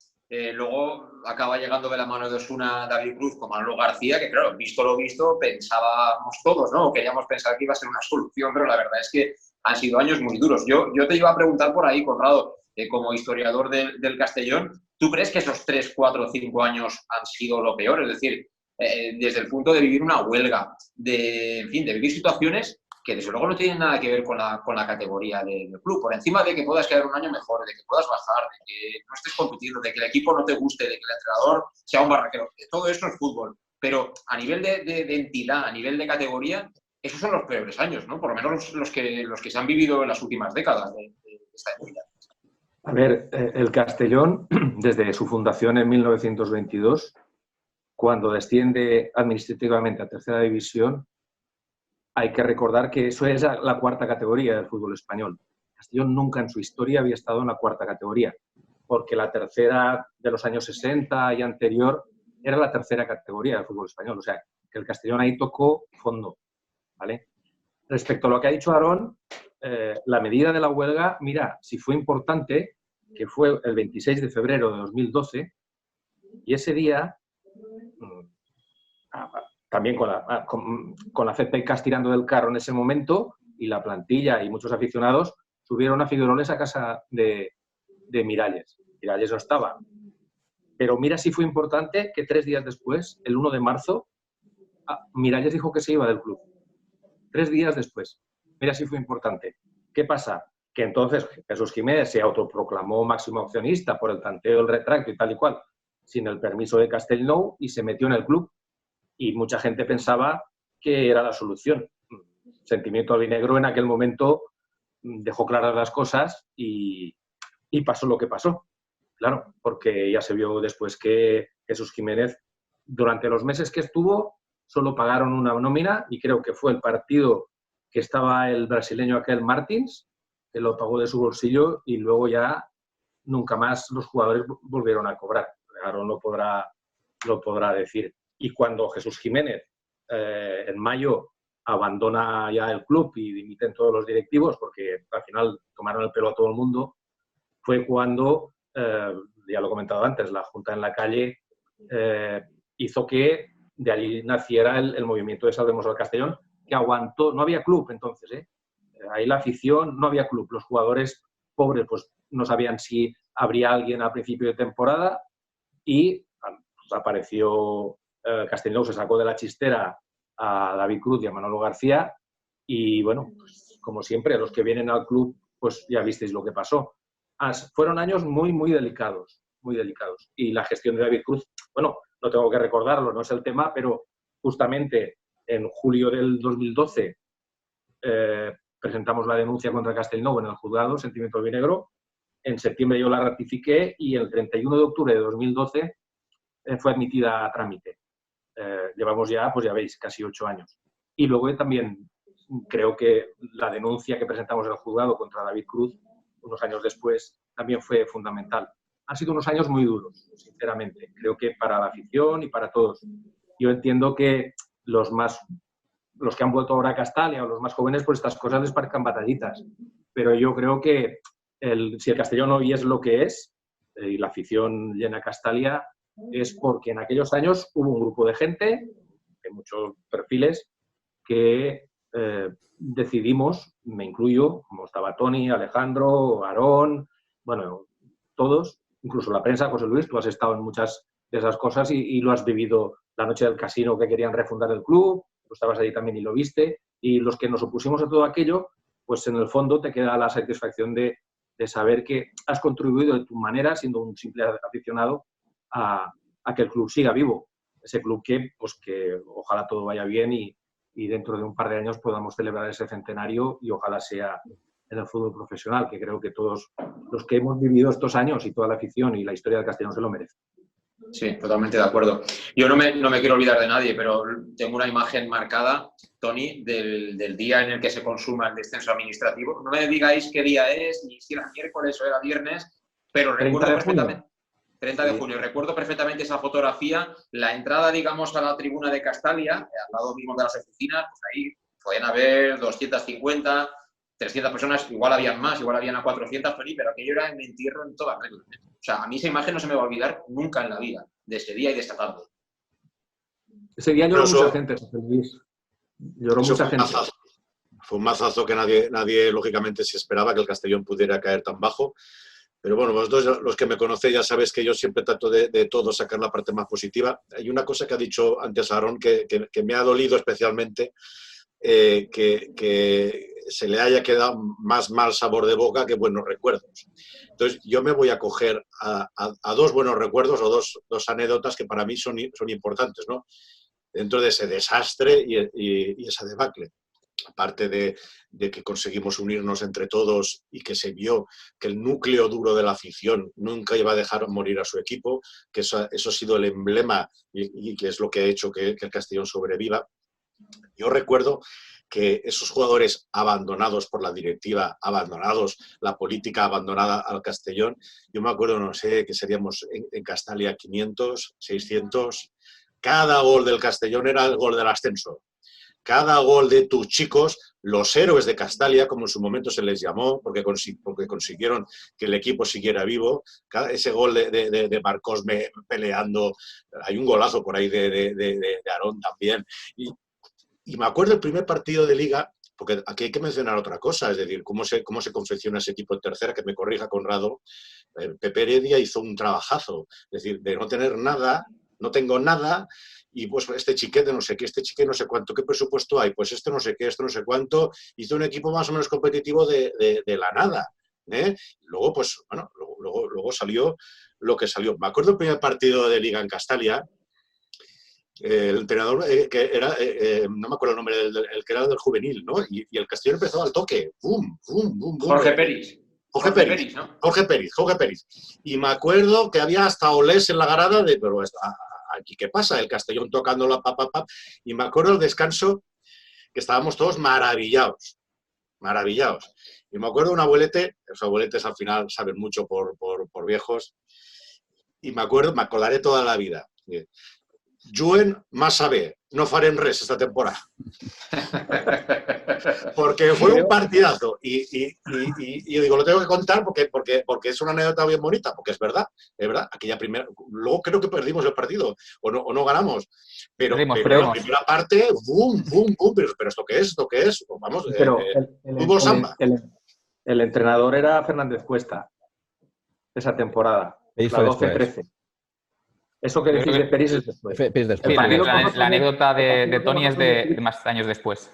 luego acaba llegando de la mano de Osuna David Cruz con Manolo García, que claro, visto lo visto, pensábamos todos, ¿no? Queríamos pensar que iba a ser una solución, pero la verdad es que han sido años muy duros. Yo te iba a preguntar por ahí, Conrado, como historiador del Castellón, ¿tú crees que esos 3, 4, 5 años han sido lo peor? Es decir, desde el punto de vivir una huelga, de vivir situaciones que desde luego no tienen nada que ver con la categoría del club. Por encima de que puedas quedar un año mejor, de que puedas bajar, de que no estés compitiendo, de que el equipo no te guste, de que el entrenador sea un barraquero. Todo eso es fútbol. Pero a nivel de entidad, a nivel de categoría, esos son los peores años, ¿no? Por lo menos los que se han vivido en las últimas décadas de esta entidad. A ver, el Castellón, desde su fundación en 1922, cuando desciende administrativamente a tercera división, hay que recordar que eso es la cuarta categoría del fútbol español. Castellón nunca en su historia había estado en la cuarta categoría, porque la tercera de los años 60 y anterior era la tercera categoría del fútbol español. O sea, que el Castellón ahí tocó fondo, ¿vale? Respecto a lo que ha dicho Aarón, la medida de la huelga, mira, si fue importante, que fue el 26 de febrero de 2012, y ese día... también con la CPK tirando del carro en ese momento y la plantilla y muchos aficionados subieron a Figueroles a casa de Miralles. Miralles no estaba. Pero mira si fue importante que 3 días después, el 1 de marzo, Miralles dijo que se iba del club. 3 días después. Mira si fue importante. ¿Qué pasa? Que entonces Jesús Jiménez se autoproclamó máximo accionista por el tanteo, el retracto y tal y cual, sin el permiso de Castellnou, y se metió en el club. Y mucha gente pensaba que era la solución. Sentimiento albinegro en aquel momento dejó claras las cosas y y pasó lo que pasó. Claro, porque ya se vio después que Jesús Jiménez, durante los meses que estuvo, solo pagaron una nómina y creo que fue el partido que estaba el brasileño aquel Martins, que lo pagó de su bolsillo y luego ya nunca más los jugadores volvieron a cobrar. Claro, lo podrá decir. Y cuando Jesús Jiménez en mayo abandona ya el club y dimiten todos los directivos porque al final tomaron el pelo a todo el mundo, fue cuando, ya lo he comentado antes, la Junta en la Calle hizo que de allí naciera el movimiento de Salvemos al Castellón, que aguantó, no había club entonces, ahí la afición, no había club, los jugadores pobres pues no sabían si habría alguien al principio de temporada y pues, apareció Castellnou, se sacó de la chistera a David Cruz y a Manolo García y bueno, pues, como siempre, los que vienen al club pues ya visteis lo que pasó. Fueron años muy delicados, muy delicados. Y la gestión de David Cruz, bueno, no tengo que recordarlo, no es el tema, pero justamente en julio del 2012 presentamos la denuncia contra Castellnou en el juzgado, Sentimiento Albinegro. En septiembre yo la ratifiqué y el 31 de octubre de 2012 fue admitida a trámite. Llevamos ya, pues ya veis, casi 8 años. Y luego también creo que la denuncia que presentamos en el juzgado contra David Cruz, unos años después, también fue fundamental. Han sido unos años muy duros, sinceramente. Creo que para la afición y para todos. Yo entiendo que los que han vuelto ahora a Castalia o los más jóvenes, pues estas cosas les parezcan batallitas. Pero yo creo que si el Castellón hoy es lo que es, y la afición llena Castalia, es porque en aquellos años hubo un grupo de gente, de muchos perfiles, que decidimos, me incluyo, como estaba Toni, Alejandro, Aarón, bueno, todos, incluso la prensa, José Luis, tú has estado en muchas de esas cosas y lo has vivido la noche del casino que querían refundar el club, tú estabas ahí también y lo viste, y los que nos opusimos a todo aquello, pues en el fondo te queda la satisfacción de saber que has contribuido de tu manera, siendo un simple aficionado, a que el club siga vivo. Ese club que ojalá todo vaya bien y dentro de un par de años podamos celebrar ese centenario y ojalá sea en el fútbol profesional, que creo que todos los que hemos vivido estos años y toda la afición y la historia del Castellón se lo merecen. Sí, totalmente de acuerdo. Yo no me quiero olvidar de nadie, pero tengo una imagen marcada, Toni, del día en el que se consuma el descenso administrativo. No me digáis qué día es, ni si era miércoles o era viernes, pero recuerdo perfectamente. 30 de junio. Recuerdo perfectamente esa fotografía, la entrada, digamos, a la tribuna de Castalia, al lado mismo de las oficinas, pues ahí podían haber 250, 300 personas, igual habían más, igual habían a 400, pero aquello era en entierro en todas reglas. O sea, a mí esa imagen no se me va a olvidar nunca en la vida, de ese día y de esa tarde. Ese día lloró mucha gente, José Luis. Lloró mucha gente. Fue un mazazo que nadie, lógicamente, se esperaba que el Castellón pudiera caer tan bajo. Pero bueno, vosotros, los que me conocéis, ya sabéis que yo siempre trato de todo sacar la parte más positiva. Hay una cosa que ha dicho antes Aarón que me ha dolido especialmente, que se le haya quedado más mal sabor de boca que buenos recuerdos. Entonces, yo me voy a coger a dos buenos recuerdos o dos anécdotas que para mí son importantes, ¿no? Dentro de ese desastre y esa debacle. Aparte de que conseguimos unirnos entre todos y que se vio que el núcleo duro de la afición nunca iba a dejar morir a su equipo, que eso ha sido el emblema y que es lo que ha hecho que el Castellón sobreviva. Yo recuerdo que esos jugadores abandonados por la directiva, abandonados, la política abandonada al Castellón, yo me acuerdo, no sé, que seríamos en Castalia 500, 600, cada gol del Castellón era el gol del ascenso. Cada gol de tus chicos, los héroes de Castalia, como en su momento se les llamó, porque consiguieron que el equipo siguiera vivo, ese gol de Marcos peleando, hay un golazo por ahí de Aarón también. Y me acuerdo el primer partido de Liga, porque aquí hay que mencionar otra cosa, es decir, cómo se confecciona ese equipo en tercera, que me corrija Conrado. Pepe Heredia hizo un trabajazo, es decir, de no tener nada, no tengo nada, y pues este chiquete no sé qué, este chiquete no sé cuánto, ¿qué presupuesto hay? Pues este no sé qué, este no sé cuánto, hizo un equipo más o menos competitivo de la nada. Luego, pues, bueno, luego salió lo que salió. Me acuerdo el primer partido de Liga en Castalia, el entrenador que era, no me acuerdo el nombre, el que era del juvenil, ¿no? Y el Castellón empezó al toque, ¡bum, bum, bum, bum! Jorge Peris. Jorge Peris, ¿no? Jorge Peris. Y me acuerdo que había hasta olés en la grada de, pero aquí qué pasa, el Castellón tocando la pap. Y me acuerdo el descanso que estábamos todos maravillados. Y me acuerdo de un abuelete, los abueletes al final saben mucho por viejos, y me acordaré toda la vida. Juguen más saber, no farem res esta temporada. Porque fue un partidazo. Y yo digo, lo tengo que contar porque es una anécdota bien bonita, porque es verdad. Aquella primera, luego creo que perdimos el partido o no ganamos. Pero la primera parte, boom. Pero ¿esto qué es? Vamos, pero fútbol samba. El entrenador era Fernández Cuesta esa temporada, la 12-13. Eso que decís de Peris es después. Sí, la anécdota de Toni es de más años después.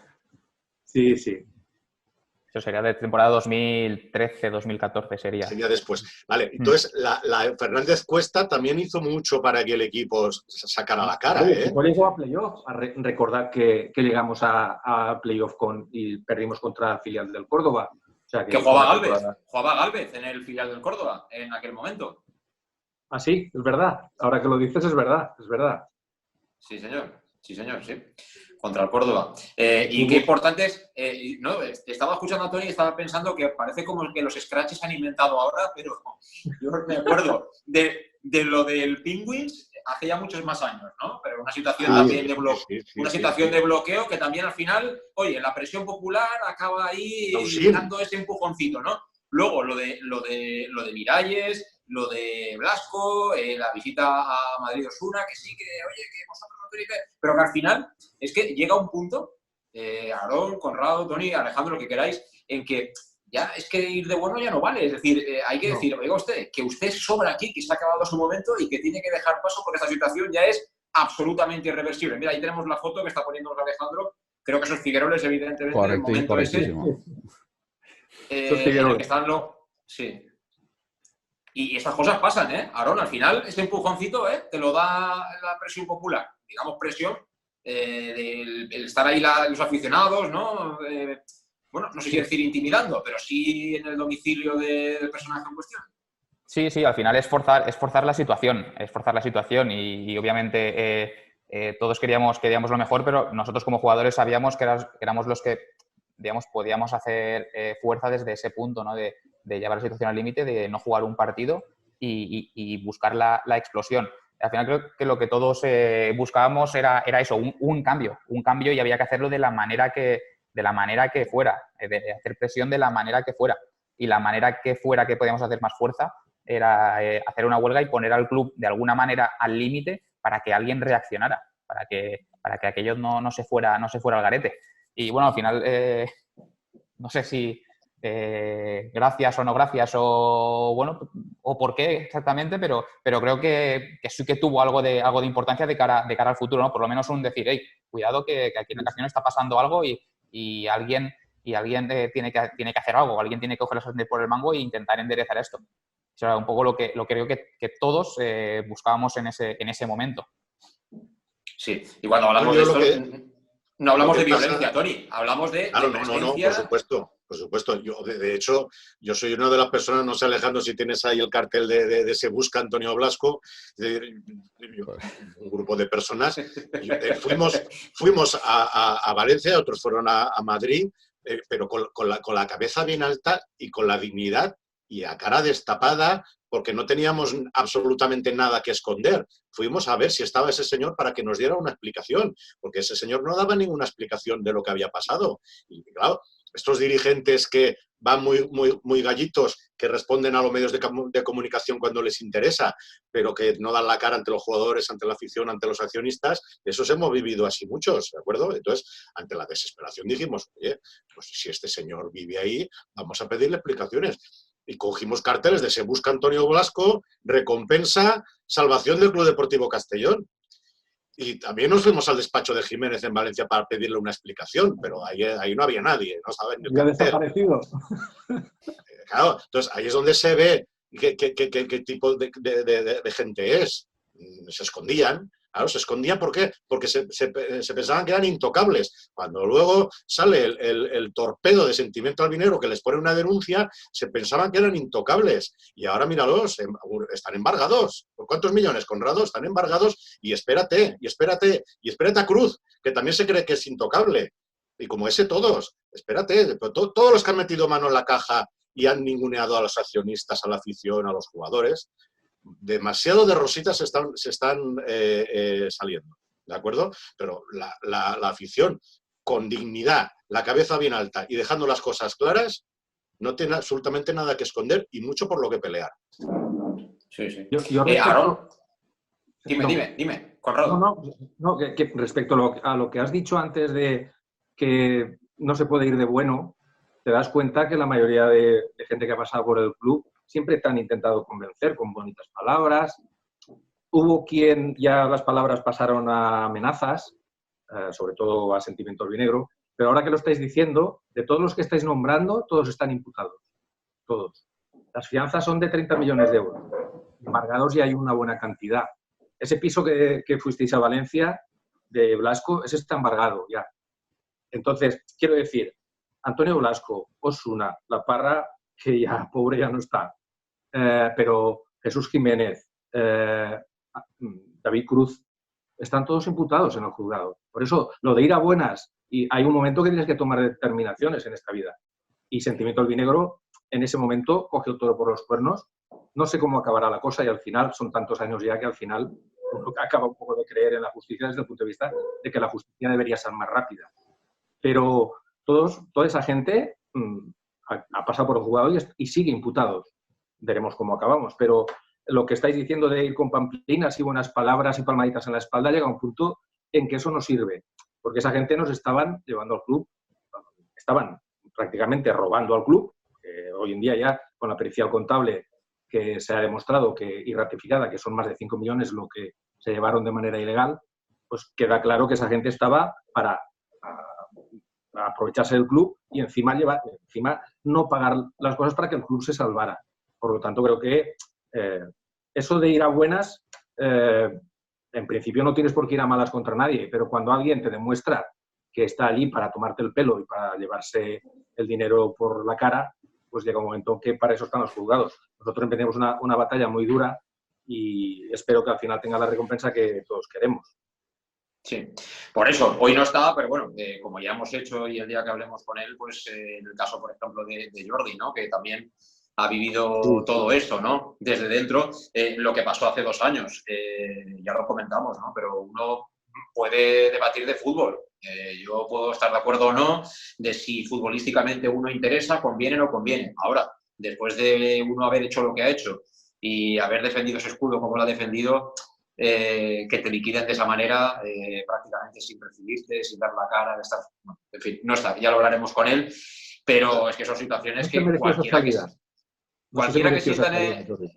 Sí. Eso sería de temporada 2013-2014 sería. Sería después. Vale, entonces la Fernández Cuesta también hizo mucho para que el equipo sacara la cara. Después llegó a playoff. Recordad que llegamos a playoff y perdimos contra el filial del Córdoba. O sea, que jugaba Gálvez en el filial del Córdoba en aquel momento. Ah, sí, es verdad. Ahora que lo dices, es verdad. Sí, señor, sí. Contra el Córdoba. Y qué importante es... no, estaba escuchando a Toni y estaba pensando que parece como que los scratches se han inventado ahora, pero yo me acuerdo de lo del Penguins hace ya muchos más años, ¿no? Pero una situación también de bloqueo que también al final, oye, la presión popular acaba ahí dando ese empujoncito, ¿no? Luego lo de Miralles, lo de Blasco, la visita a Madrid-Osuna, que sí, que oye, que vosotros no tenéis que... Pero que al final es que llega un punto, Aarón, Conrado, Toni, Alejandro, lo que queráis, en que ya es que ir de bueno ya no vale. Es decir, hay que decir, oiga usted, que usted sobra aquí, que se ha acabado su momento y que tiene que dejar paso porque esta situación ya es absolutamente irreversible. Mira, ahí tenemos la foto que está poniéndonos Alejandro. Creo que esos Figueroles, evidentemente, en el momento ese. En el que están Sí. Y estas cosas pasan, ¿eh? Aarón, al final, ese empujoncito, te lo da la presión popular. Digamos, presión del estar ahí los aficionados, ¿no? Bueno, no sé si decir intimidando, pero sí en el domicilio del personaje en cuestión. Sí, al final es forzar la situación. Es forzar la situación y obviamente todos queríamos lo mejor, pero nosotros como jugadores sabíamos que éramos los que, digamos, podíamos hacer fuerza desde ese punto, ¿no? De llevar la situación al límite, de no jugar un partido y buscar la explosión. Al final creo que lo que todos buscábamos era eso, un cambio y había que hacerlo de la manera que fuera, de hacer presión de la manera que fuera. Y la manera que fuera que podíamos hacer más fuerza era hacer una huelga y poner al club de alguna manera al límite para que alguien reaccionara, para que aquello no se fuera al garete. Y bueno, al final, no sé si gracias o no gracias o bueno, o por qué exactamente, pero creo que sí que tuvo algo de importancia de cara al futuro, ¿no? Por lo menos un decir, hey, cuidado que aquí en ocasiones está pasando algo y alguien tiene que hacer algo, alguien tiene que coger las por el mango e intentar enderezar esto. Eso era un poco lo que creo que todos buscábamos en ese momento. Sí, y cuando hablamos de esto, no hablamos de violencia, Toni, hablamos de No, por supuesto. Yo, de hecho, yo soy una de las personas, no sé, Alejandro, si tienes ahí el cartel de Se Busca Antonio Blasco, un grupo de personas. Fuimos a Valencia, otros fueron a Madrid, pero con la cabeza bien alta y con la dignidad y a cara destapada, porque no teníamos absolutamente nada que esconder. Fuimos a ver si estaba ese señor para que nos diera una explicación, porque ese señor no daba ninguna explicación de lo que había pasado. Y claro, estos dirigentes que van muy gallitos, que responden a los medios de comunicación cuando les interesa, pero que no dan la cara ante los jugadores, ante la afición, ante los accionistas, de esos hemos vivido así muchos, ¿de acuerdo? Entonces, ante la desesperación dijimos, oye, pues si este señor vive ahí, vamos a pedirle explicaciones. Y cogimos carteles de Se Busca Antonio Blasco, recompensa, salvación del Club Deportivo Castellón. Y también nos fuimos al despacho de Jiménez en Valencia para pedirle una explicación, pero ahí no había nadie, no saben ni qué hacer. Desaparecido. Claro, entonces ahí es donde se ve qué tipo de gente es. Se escondían, Claro, se escondían, ¿por qué? Porque se pensaban que eran intocables. Cuando luego sale el torpedo de Sentimiento Albinegro que les pone una denuncia, se pensaban que eran intocables. Y ahora míralos, están embargados. ¿Por cuántos millones, Conrado? Están embargados y espérate a Cruz, que también se cree que es intocable. Y como ese todos, espérate, todos los que han metido mano en la caja y han ninguneado a los accionistas, a la afición, a los jugadores, demasiado de rositas se están saliendo, ¿de acuerdo? Pero la afición, con dignidad, la cabeza bien alta y dejando las cosas claras, no tiene absolutamente nada que esconder y mucho por lo que pelear. Sí, sí. Yo Aaron, dime, Conrado. No, que respecto a lo que has dicho antes de que no se puede ir de bueno, te das cuenta que la mayoría de gente que ha pasado por el club siempre te han intentado convencer con bonitas palabras. Hubo quien ya las palabras pasaron a amenazas, sobre todo a Sentimiento Albinegro, pero ahora que lo estáis diciendo, de todos los que estáis nombrando, todos están imputados. Todos. Las fianzas son de 30 millones de euros. Embargados ya hay una buena cantidad. Ese piso que fuisteis a Valencia, de Blasco, ese está embargado ya. Entonces, quiero decir, Antonio Blasco, Osuna, La Parra, que ya, pobre, ya no está. Pero Jesús Jiménez, David Cruz, están todos imputados en el juzgado. Por eso, lo de ir a buenas, y hay un momento que tienes que tomar determinaciones en esta vida. Y Sentimiento Albinegro, en ese momento, cogió el toro por los cuernos. No sé cómo acabará la cosa y al final, son tantos años ya que al final uno acaba un poco de creer en la justicia desde el punto de vista de que la justicia debería ser más rápida. Pero toda esa gente ha pasado por el juzgado y sigue imputados. Veremos cómo acabamos, pero lo que estáis diciendo de ir con pamplinas y buenas palabras y palmaditas en la espalda llega a un punto en que eso no sirve, porque esa gente nos estaban llevando al club, estaban prácticamente robando al club, que hoy en día ya con la pericial contable que se ha demostrado y ratificada que son más de 5 millones lo que se llevaron de manera ilegal, pues queda claro que esa gente estaba para aprovecharse del club y encima no pagar las cosas para que el club se salvara. Por lo tanto, creo que eso de ir a buenas, en principio no tienes por qué ir a malas contra nadie, pero cuando alguien te demuestra que está allí para tomarte el pelo y para llevarse el dinero por la cara, pues llega un momento que para eso están los juzgados. Nosotros emprendemos una batalla muy dura y espero que al final tenga la recompensa que todos queremos. Sí, por eso, hoy no estaba, pero bueno, como ya hemos hecho y el día que hablemos con él, pues en el caso, por ejemplo, de Jordi, ¿no? Que también ha vivido todo esto, ¿no? Desde dentro, lo que pasó hace 2 años, ya lo comentamos, ¿no? Pero uno puede debatir de fútbol. Yo puedo estar de acuerdo o no de si futbolísticamente uno interesa, conviene o no conviene. Ahora, después de uno haber hecho lo que ha hecho y haber defendido ese escudo como lo ha defendido, que te liquiden de esa manera, prácticamente sin recibirte, sin dar la cara, de estar, bueno, en fin, no está, ya lo hablaremos con él, pero es que son situaciones que cualquiera que sienta,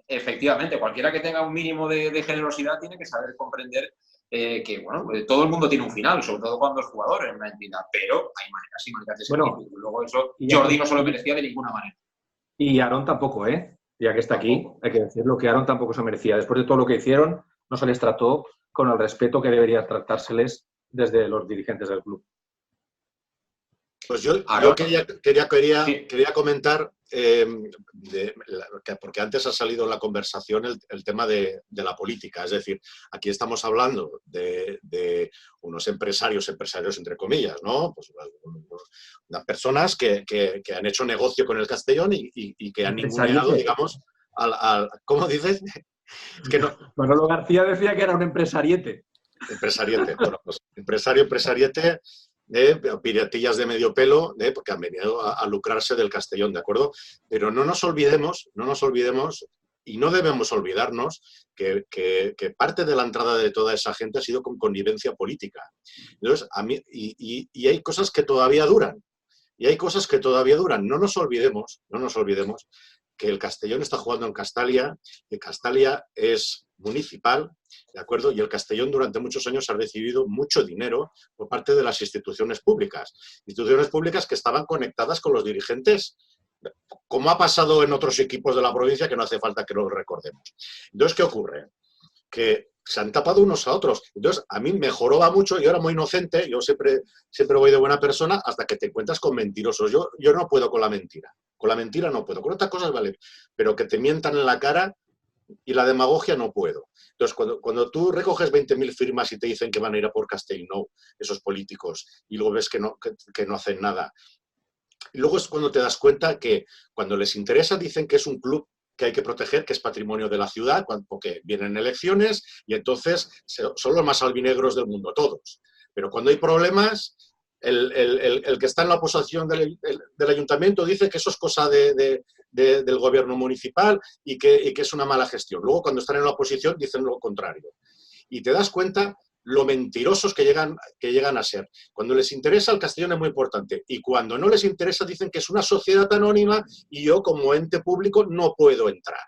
efectivamente, cualquiera que tenga un mínimo de generosidad tiene que saber comprender que, bueno, todo el mundo tiene un final, sobre todo cuando es jugador en una entidad, pero hay maneras y maneras de ser. Bueno, luego eso, Jordi no se lo merecía de ninguna manera. Y Aaron tampoco, ya que está aquí, hay que decirlo, que Aaron tampoco se merecía. Después de todo lo que hicieron, no se les trató con el respeto que debería tratárseles desde los dirigentes del club. Pues yo quería comentar, porque antes ha salido en la conversación el tema de la política. Es decir, aquí estamos hablando de unos empresarios entre comillas, ¿no? Pues unas personas que han hecho negocio con el Castellón y que han ninguneado, digamos, ¿cómo dices? Es que no. Manolo García decía que era un empresariete. Empresariete. Bueno, pues empresariete, piratillas de medio pelo, porque han venido a lucrarse del Castellón, ¿de acuerdo? Pero no nos olvidemos, y no debemos olvidarnos que parte de la entrada de toda esa gente ha sido con connivencia política. Entonces, y hay cosas que todavía duran. No nos olvidemos que el Castellón está jugando en Castalia, que Castalia es municipal, ¿de acuerdo? Y el Castellón durante muchos años ha recibido mucho dinero por parte de las instituciones públicas que estaban conectadas con los dirigentes, como ha pasado en otros equipos de la provincia que no hace falta que lo recordemos. Entonces, ¿qué ocurre? Que se han tapado unos a otros. Entonces, a mí me joroba mucho, yo era muy inocente, yo siempre voy de buena persona hasta que te encuentras con mentirosos. Yo no puedo con la mentira no puedo, con otras cosas vale, pero que te mientan en la cara y la demagogia no puedo. Entonces, cuando tú recoges 20.000 firmas y te dicen que van a ir a por Castellnou, esos políticos, y luego ves que no hacen nada, y luego es cuando te das cuenta que cuando les interesa dicen que es un club que hay que proteger, que es patrimonio de la ciudad, porque vienen elecciones y entonces son los más albinegros del mundo, todos. Pero cuando hay problemas, el que está en la oposición del ayuntamiento dice que eso es cosa del gobierno municipal y que es una mala gestión. Luego, cuando están en la oposición, dicen lo contrario. Y te das cuenta lo mentirosos que llegan a ser. Cuando les interesa, el Castellón es muy importante. Y cuando no les interesa, dicen que es una sociedad anónima y yo, como ente público, no puedo entrar.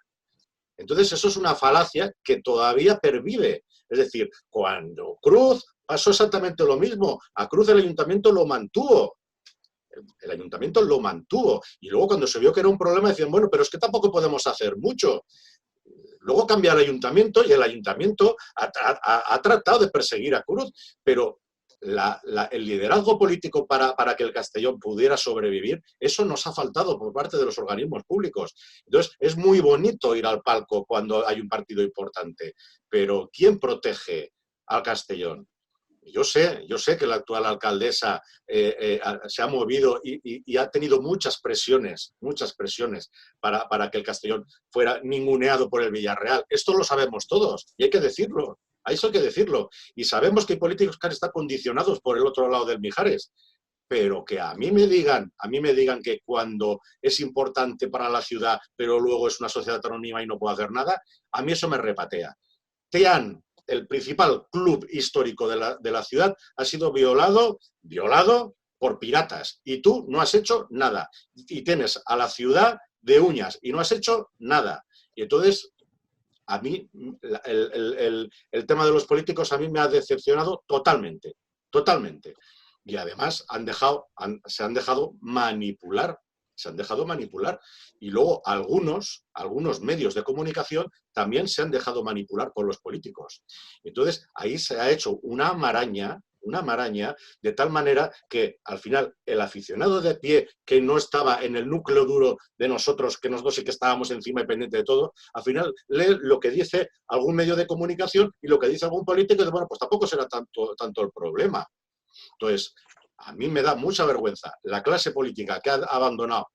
Entonces, eso es una falacia que todavía pervive. Es decir, cuando Cruz pasó exactamente lo mismo. A Cruz el ayuntamiento lo mantuvo. El ayuntamiento lo mantuvo. Y luego, cuando se vio que era un problema, decían, bueno, pero es que tampoco podemos hacer mucho. Luego cambia el ayuntamiento y el ayuntamiento ha tratado de perseguir a Cruz, pero el liderazgo político para que el Castellón pudiera sobrevivir, eso nos ha faltado por parte de los organismos públicos. Entonces, es muy bonito ir al palco cuando hay un partido importante, pero ¿quién protege al Castellón? Yo sé que la actual alcaldesa se ha movido y ha tenido muchas presiones para que el Castellón fuera ninguneado por el Villarreal. Esto lo sabemos todos y hay que decirlo. A eso hay que decirlo. Y sabemos que hay políticos que están condicionados por el otro lado del Mijares. Pero que a mí me digan que cuando es importante para la ciudad, pero luego es una sociedad anónima y no puedo hacer nada, a mí eso me repatea. El principal club histórico de la ciudad, ha sido violado por piratas. Y tú no has hecho nada. Y tienes a la ciudad de uñas y no has hecho nada. Y entonces, a mí, el tema de los políticos a mí me ha decepcionado totalmente. Totalmente. Y además se han dejado manipular. Y luego algunos medios de comunicación también se han dejado manipular por los políticos. Entonces, ahí se ha hecho una maraña, de tal manera que al final el aficionado de pie, que no estaba en el núcleo duro de nosotros, que nosotros sí que estábamos encima y pendiente de todo, al final lee lo que dice algún medio de comunicación y lo que dice algún político y dice, bueno, pues tampoco será tanto el problema. Entonces, a mí me da mucha vergüenza la clase política que ha abandonado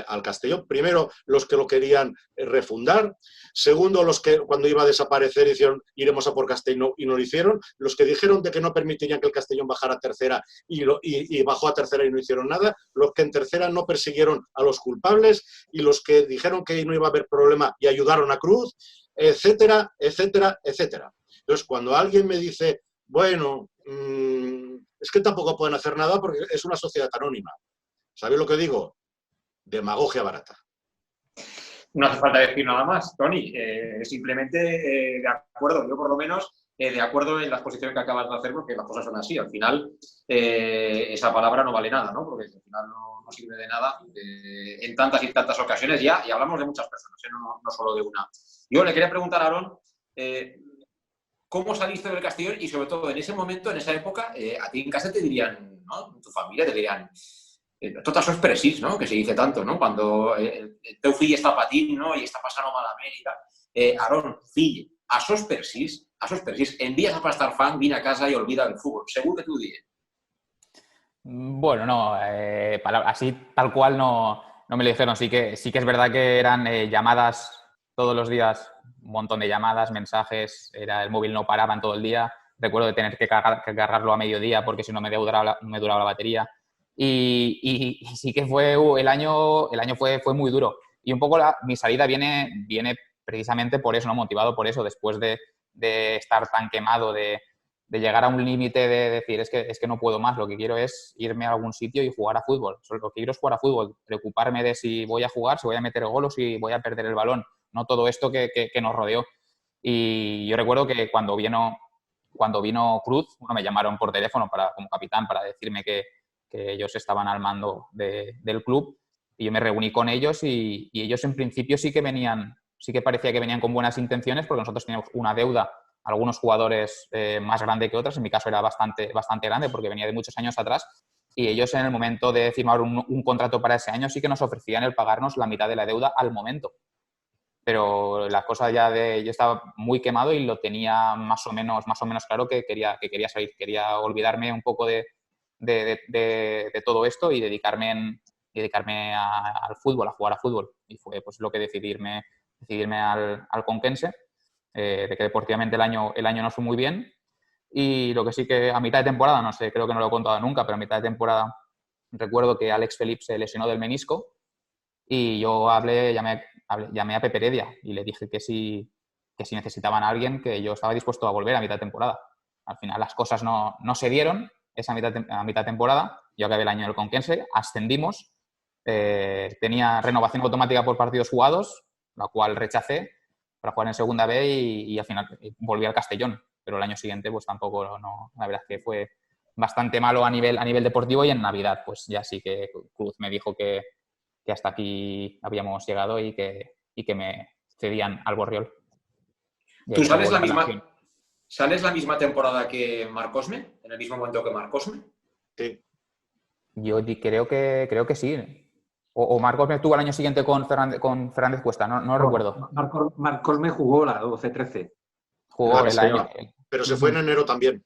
al Castellón. Primero, los que lo querían refundar. Segundo, los que cuando iba a desaparecer dijeron iremos a por Castellón y no lo hicieron. Los que dijeron de que no permitirían que el Castellón bajara a tercera y bajó a tercera y no hicieron nada. Los que en tercera no persiguieron a los culpables y los que dijeron que no iba a haber problema y ayudaron a Cruz, etcétera, etcétera, etcétera. Entonces, cuando alguien me dice, bueno, es que tampoco pueden hacer nada porque es una sociedad anónima. ¿Sabéis lo que digo? Demagogia barata. No hace falta decir nada más, Toni. Simplemente de acuerdo, yo por lo menos de acuerdo en la exposición que acabas de hacer, porque las cosas son así. Al final, esa palabra no vale nada, ¿no? Porque al final no sirve de nada en tantas y tantas ocasiones ya, y hablamos de muchas personas, no solo de una. Yo le quería preguntar a Aarón, ¿cómo saliste del Castellón? Y sobre todo en ese momento, en esa época, a ti en casa te dirían, ¿no? En tu familia te dirían, tot això és precís, no? Que se dice tanto, ¿no? Cuando el teu fill està patint, ¿no? I està passant malament i tal. Aarón, fill, això és precís, envías a pastar fan, vine a casa y olvida el fútbol. Segur que t'ho diré. Bueno, no, así tal cual no me lo dijeron. Sí que es verdad que eran llamadas todos los días, un montón de llamadas, mensajes, el móvil no paraba en todo el día. Recuerdo de tener que cargarlo a mediodía porque si no me duraba la batería. Y sí que el año fue muy duro. Y un poco mi salida viene precisamente por eso, ¿no? Motivado por eso, después de estar tan quemado, de llegar a un límite de decir, es que no puedo más, lo que quiero es irme a algún sitio y jugar a fútbol. Lo que quiero es jugar a fútbol, preocuparme de si voy a jugar, si voy a meter gol o si voy a perder el balón, no todo esto que nos rodeó. Y yo recuerdo que cuando vino Cruz, me llamaron por teléfono como capitán para decirme que ellos estaban al mando del club, y yo me reuní con ellos y ellos en principio sí que parecía que venían con buenas intenciones, porque nosotros teníamos una deuda algunos jugadores más grande que otros. En mi caso era bastante grande porque venía de muchos años atrás. Y ellos en el momento de firmar un contrato para ese año sí que nos ofrecían el pagarnos la mitad de la deuda al momento. Pero la cosa yo estaba muy quemado y lo tenía más o menos claro que quería salir. Quería olvidarme un poco de todo esto y dedicarme al fútbol, a jugar a fútbol. Y fue pues lo que decidirme al Conquense, de que deportivamente el año no fue muy bien. Y lo que sí que a mitad de temporada, no sé, creo que no lo he contado nunca, pero a mitad de temporada recuerdo que Alex Felip se lesionó del menisco y yo llamé a Pepe Heredia y le dije que si necesitaban a alguien, que yo estaba dispuesto a volver a mitad de temporada. Al final las cosas no se dieron a mitad de temporada. Yo acabé el año en el Conquense, ascendimos, tenía renovación automática por partidos jugados, la cual rechacé para jugar en segunda B y al final volví al Castellón. Pero el año siguiente pues tampoco, la verdad es que fue bastante malo a nivel deportivo y en Navidad pues ya sí que Cruz me dijo que hasta aquí habíamos llegado y que me cedían al Borriol. ¿Tú sales la misma temporada que Marcosme? ¿En el mismo momento que Marcosme? Sí. Yo creo que sí. O Marcosme estuvo el año siguiente con Fernández Cuesta, no recuerdo. Marcosme jugó la 12-13. Jugó el año. Pero se fue en enero también.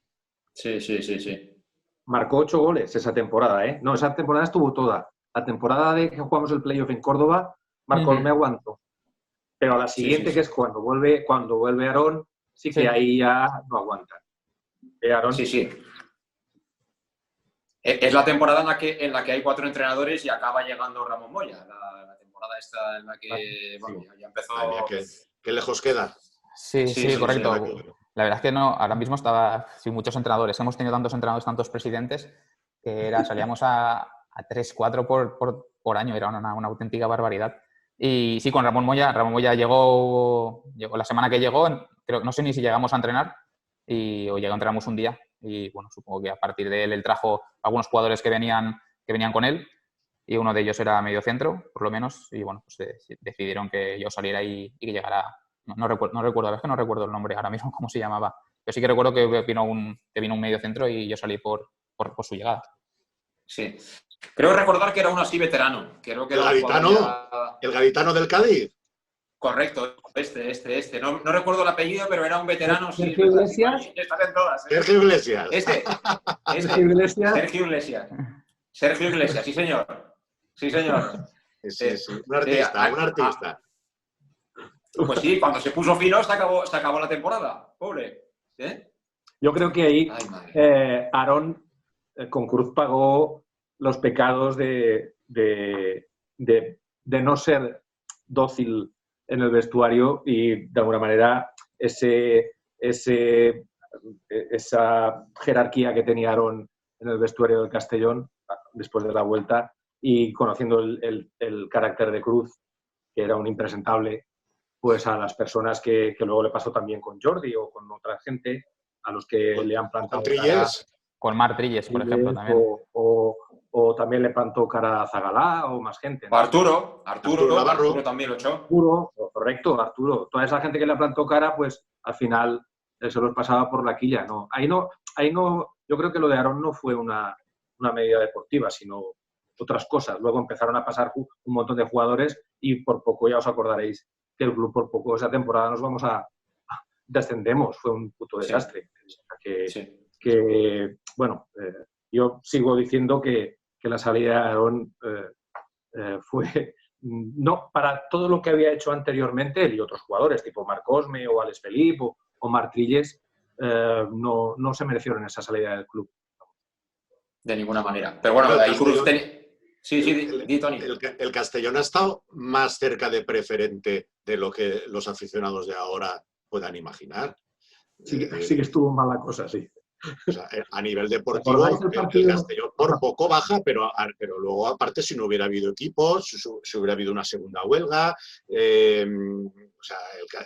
Sí. Marcó 8 goles esa temporada, ¿eh? No, esa temporada estuvo toda. La temporada de que jugamos el playoff en Córdoba, Marcosme aguantó. Pero a la siguiente, que es cuando vuelve Aarón, sí que ahí ya no aguanta. Aarón, sí. Es la temporada en la que hay 4 entrenadores y acaba llegando Ramón Moya. La temporada esta en la que ya empezó... ¿Qué lejos queda? Sí, correcto. La verdad es que no, ahora mismo estaba sin muchos entrenadores. Hemos tenido tantos entrenadores, tantos presidentes, que salíamos a 3, 4 por año. Era una auténtica barbaridad. Y sí, con Ramón Moya llegó la semana que llegó, no sé ni si llegamos a entrenar o entrenamos un día. Y bueno, supongo que a partir de él trajo algunos jugadores que venían con él y uno de ellos era medio centro, por lo menos. Y bueno, pues decidieron que yo saliera y que llegara. No recuerdo, la verdad es que no recuerdo el nombre ahora mismo, cómo se llamaba. Pero sí que recuerdo que vino un medio centro y yo salí por su llegada. Sí. Creo recordar que era uno así veterano. Creo que ¿El gaditano del Cádiz? Correcto, este. No recuerdo el apellido, pero era un veterano. ¿Sergio Iglesias? Estás en todas, ¿eh? Sergio Iglesias. Sergio Iglesias, sí señor. Sí. Un artista. Pues sí, cuando se puso fino se acabó la temporada. Pobre. ¿Eh? Yo creo que ahí Aarón con Cruz pagó los pecados de no ser dócil en el vestuario y de alguna manera esa jerarquía que tenía Aarón en el vestuario del Castellón después de la vuelta y conociendo el carácter de Cruz, que era un impresentable, pues a las personas que luego le pasó también con Jordi o con otra gente, a los que le han plantado cara, con Marc Trilles, por ejemplo, también. O también le plantó cara a Zagalá o más gente, ¿no? Arturo también lo echó. Arturo. Toda esa gente que le plantó cara, pues al final se los pasaba por la quilla, ¿no? Ahí no, yo creo que lo de Aarón no fue una medida deportiva, sino otras cosas. Luego empezaron a pasar un montón de jugadores y por poco ya os acordaréis que el club por poco esa temporada descendemos, fue un puto desastre. Yo sigo diciendo que la salida de Aarón fue no para todo lo que había hecho anteriormente él y otros jugadores tipo Marcosme o Alex Felip o Marc Trilles no se merecieron esa salida del club. De ninguna manera. Pero bueno, ahí Cruz Sí, Toni. El Castellón ha estado más cerca de preferente de lo que los aficionados de ahora puedan imaginar. Sí que estuvo mal la cosa, sí. O sea, a nivel deportivo, el Castellón por poco baja, pero luego, aparte, si no hubiera habido equipos, si hubiera habido una segunda huelga, o sea,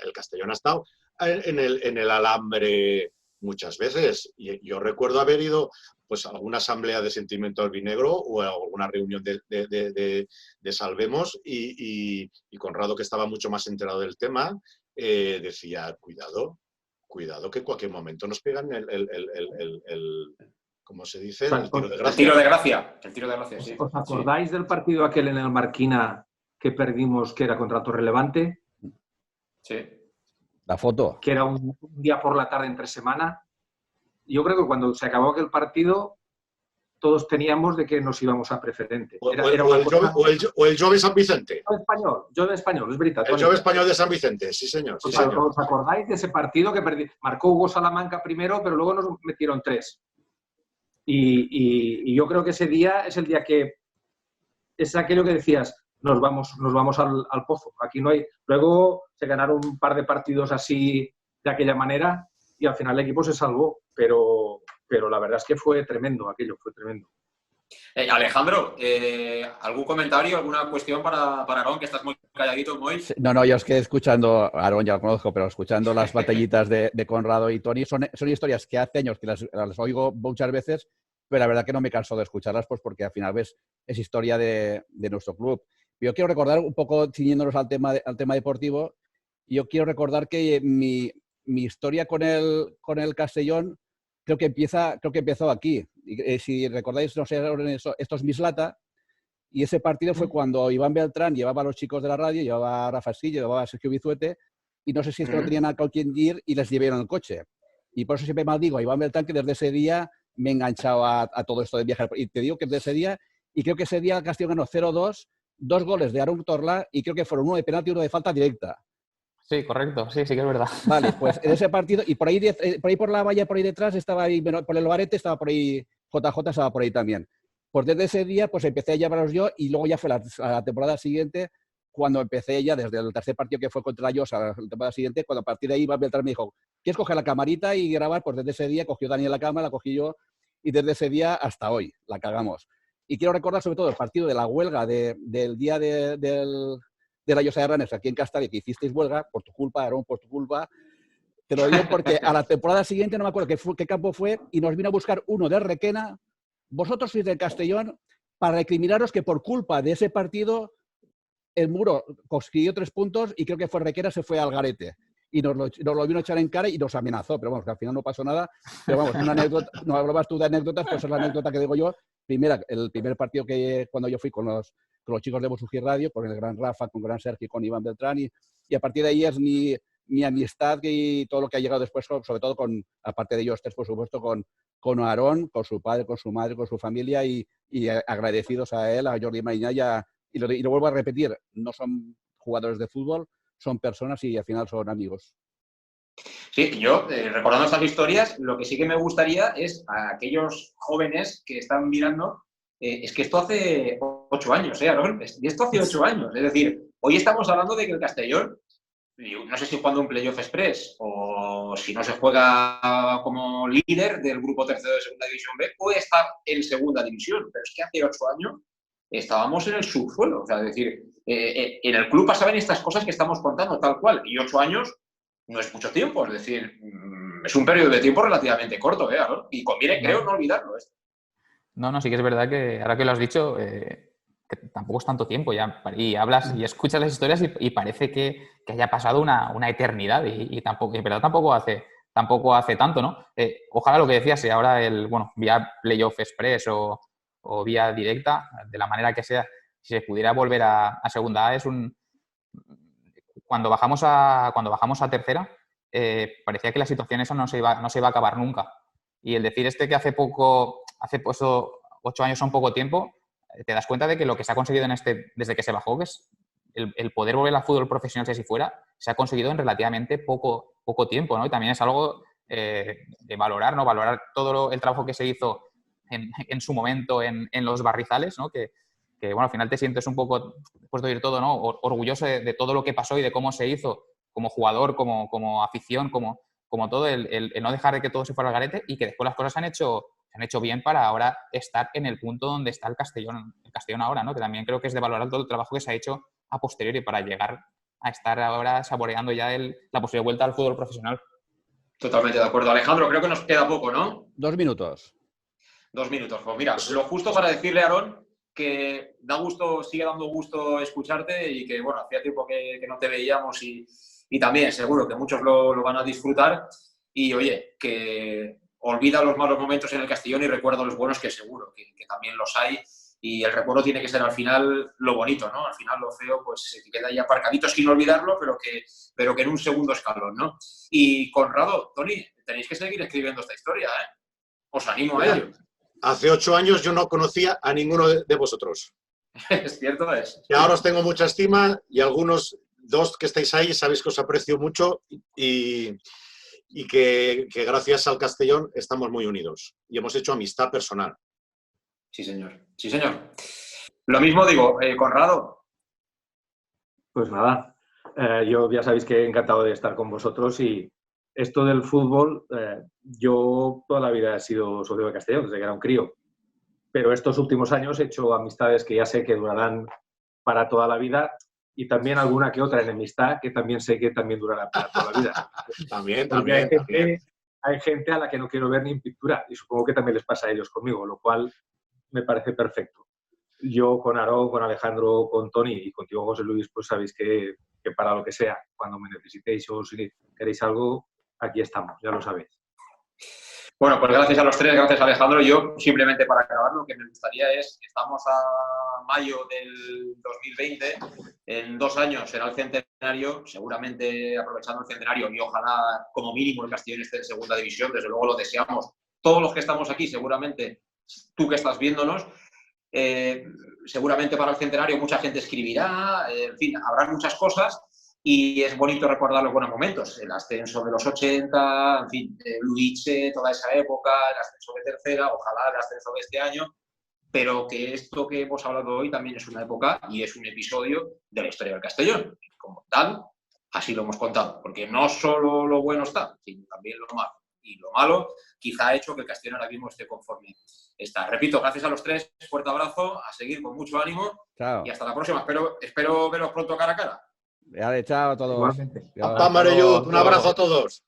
el Castellón ha estado en el alambre muchas veces. Y yo recuerdo haber ido pues a alguna asamblea de sentimiento albinegro o a alguna reunión de Salvemos y Conrado, que estaba mucho más enterado del tema, decía, cuidado, cuidado que en cualquier momento nos pegan ¿cómo se dice? El tiro de El gracia. tiro de gracia. El tiro de gracia, sí. ¿Os acordáis del partido aquel en el Marquina que perdimos, que era contra Torrelevante? Sí. La foto. Que era un día por la tarde entre semana. Yo creo que cuando se acabó aquel partido, todos teníamos de que nos íbamos a preferente. O el Jove San Vicente. Jove Español, es verdad. El Jove Español de San Vicente, sí señor. Sí, señor. ¿Os acordáis de ese partido que marcó Hugo Salamanca primero, pero luego nos metieron 3? Y yo creo que ese día es el día que es aquello que decías, nos vamos al pozo. Aquí no hay. Luego se ganaron un par de partidos así de aquella manera y al final el equipo se salvó, pero la verdad es que fue tremendo, aquello fue tremendo. Alejandro, ¿algún comentario, alguna cuestión para Aarón, que estás muy calladito, Moy? No, yo es que escuchando, a Aarón ya lo conozco, pero escuchando las batallitas de Conrado y Toni, son historias que hace años que las oigo muchas veces, pero la verdad que no me canso de escucharlas, pues porque al final ves, es historia de nuestro club. Yo quiero recordar, un poco ciñéndonos al tema deportivo, yo quiero recordar que mi historia con el Castellón creo que empezó aquí. Si recordáis, no sé, esto es Mislata, y ese partido fue cuando Iván Beltrán llevaba a los chicos de la radio, llevaba a Rafa Sillo, llevaba a Sergio Bizuete, y no sé si es que no tenían con quién ir y les llevaron el coche. Y por eso siempre maldigo a Iván Beltrán, que desde ese día me he enganchado a todo esto de viajar. Y te digo que desde ese día, y creo que ese día el Castellón ganó 0-2, 2 goles de Aaron Torla, y creo que fueron uno de penalti y uno de falta directa. Sí, correcto, sí que es verdad. Vale, pues en ese partido, y por ahí por la valla, por ahí detrás, estaba ahí, por el Lobarete, estaba por ahí, JJ estaba por ahí también. Pues desde ese día, pues empecé a llevarlos yo, y luego ya fue la temporada siguiente, cuando empecé ya, desde el tercer partido que fue contra la Llosa, la temporada siguiente, cuando a partir de ahí Iván Beltrán me dijo, ¿quieres coger la camarita y grabar? Pues desde ese día cogió Daniel la cámara, la cogí yo, y desde ese día hasta hoy, la cagamos. Y quiero recordar sobre todo el partido de la huelga del día de la Llosa de Ranes aquí en Castalia, que hicisteis huelga, por tu culpa, Aarón, por tu culpa. Te lo digo porque a la temporada siguiente, no me acuerdo qué campo fue, y nos vino a buscar uno de Requena. Vosotros sois del Castellón, para recriminaros que por culpa de ese partido el Muro consiguió 3 puntos y creo que fue Requena, se fue al garete. Y nos lo vino a echar en cara y nos amenazó, pero vamos, que al final no pasó nada. Pero vamos, una anécdota, no hablabas tú de anécdotas, pues es la anécdota que digo yo. El primer partido que cuando yo fui con los chicos de Bosuji Radio, con el gran Rafa, con gran Sergio, con Iván Beltrán, y a partir de ahí es mi amistad y todo lo que ha llegado después, sobre todo aparte de ellos tres, por supuesto, con Aarón, con su padre, con su madre, con su familia, y agradecidos a él, a Jordi Mariña, y lo vuelvo a repetir, no son jugadores de fútbol, son personas y al final son amigos. Sí, yo, recordando estas historias, lo que sí que me gustaría es a aquellos jóvenes que están mirando, es que esto hace 8 años, Aarón, y esto hace 8 años. Es decir, hoy estamos hablando de que el Castellón, no sé si jugando un playoff express o si no se juega como líder del grupo tercero de segunda división B, puede estar en segunda división, pero es que hace 8 años estábamos en el subsuelo. O sea, es decir, en el club pasaban estas cosas que estamos contando, tal cual, y 8 años no es mucho tiempo, es decir, es un periodo de tiempo relativamente corto, ¿no? Y conviene, creo, no olvidarlo esto. No, sí que es verdad que ahora que lo has dicho, que tampoco es tanto tiempo ya, y hablas y escuchas las historias y parece que haya pasado una eternidad y tampoco, en verdad tampoco hace tanto, ¿no? Ojalá lo que decías, si ahora vía Playoff Express o vía directa, de la manera que sea, si se pudiera volver a segunda A, cuando bajamos a tercera, parecía que la situación esa no se iba a acabar nunca. Y el decir que hace 8 años son poco tiempo, te das cuenta de que lo que se ha conseguido desde que se bajó, que es el poder volver al fútbol profesional, si así fuera, se ha conseguido en relativamente poco tiempo, ¿no? Y también es algo de valorar, ¿no? Valorar todo el trabajo que se hizo en su momento en los barrizales, ¿no? Que bueno, al final te sientes un poco, después de oír todo, ¿no? Orgulloso de todo lo que pasó y de cómo se hizo como jugador, como afición, como todo, el no dejar de que todo se fuera al garete y que después las cosas se han hecho bien para ahora estar en el punto donde está el Castellón ahora, ¿no? Que también creo que es de valorar todo el trabajo que se ha hecho a posteriori para llegar a estar ahora saboreando ya la posible vuelta al fútbol profesional. Totalmente de acuerdo. Alejandro, creo que nos queda poco, ¿no? 2 minutos. 2 minutos. Pues mira, lo justo para decirle a Aarón que sigue dando gusto escucharte y que, bueno, hacía tiempo que no te veíamos y también seguro que muchos lo van a disfrutar. y oye, que olvida los malos momentos en el Castellón y recuerda los buenos, que seguro que también los hay. Y el recuerdo tiene que ser al final lo bonito, ¿no? Al final lo feo pues se queda ahí aparcadito sin olvidarlo, pero que en un segundo escalón, ¿no? Y Conrado, Toni, tenéis que seguir escribiendo esta historia, ¿eh? Os animo a ello. Hace 8 años yo no conocía a ninguno de vosotros. Es cierto, es. Y ahora os tengo mucha estima y algunos, 2 que estáis ahí, sabéis que os aprecio mucho y que gracias al Castellón estamos muy unidos y hemos hecho amistad personal. Sí, señor. Sí, señor. Lo mismo digo, Conrado. Pues nada, yo ya sabéis que encantado de estar con vosotros y esto del fútbol, yo toda la vida he sido socio de Castellón, desde que era un crío, pero estos últimos años he hecho amistades que ya sé que durarán para toda la vida y también alguna que otra enemistad que también sé que también durará para toda la vida. También. Hay gente a la que no quiero ver ni en pintura y supongo que también les pasa a ellos conmigo, lo cual me parece perfecto. Yo con Aarón, con Alejandro, con Toni y contigo, José Luis, pues sabéis que para lo que sea, cuando me necesitéis o si queréis algo, aquí estamos, ya lo sabéis. Bueno, pues gracias a los tres, gracias Alejandro. Yo simplemente para acabar lo que me gustaría es, estamos a mayo del 2020, en 2 años será el centenario, seguramente aprovechando el centenario y ojalá como mínimo el Castellón esté en segunda división, desde luego lo deseamos. Todos los que estamos aquí, seguramente tú que estás viéndonos, seguramente para el centenario mucha gente escribirá, en fin, habrá muchas cosas. Y es bonito recordar los buenos momentos, el ascenso de los 80, en fin, Luiche, toda esa época, el ascenso de tercera, ojalá el ascenso de este año, pero que esto que hemos hablado hoy también es una época y es un episodio de la historia del Castellón. Como tal, así lo hemos contado, porque no solo lo bueno está, sino también lo malo. Y lo malo quizá ha hecho que el Castellón ahora mismo esté conforme está. Repito, gracias a los tres, fuerte abrazo, a seguir con mucho ánimo. Chao. Y hasta la próxima. Espero veros pronto cara a cara. Vale, chao a todos. Igualmente. Un abrazo a todos.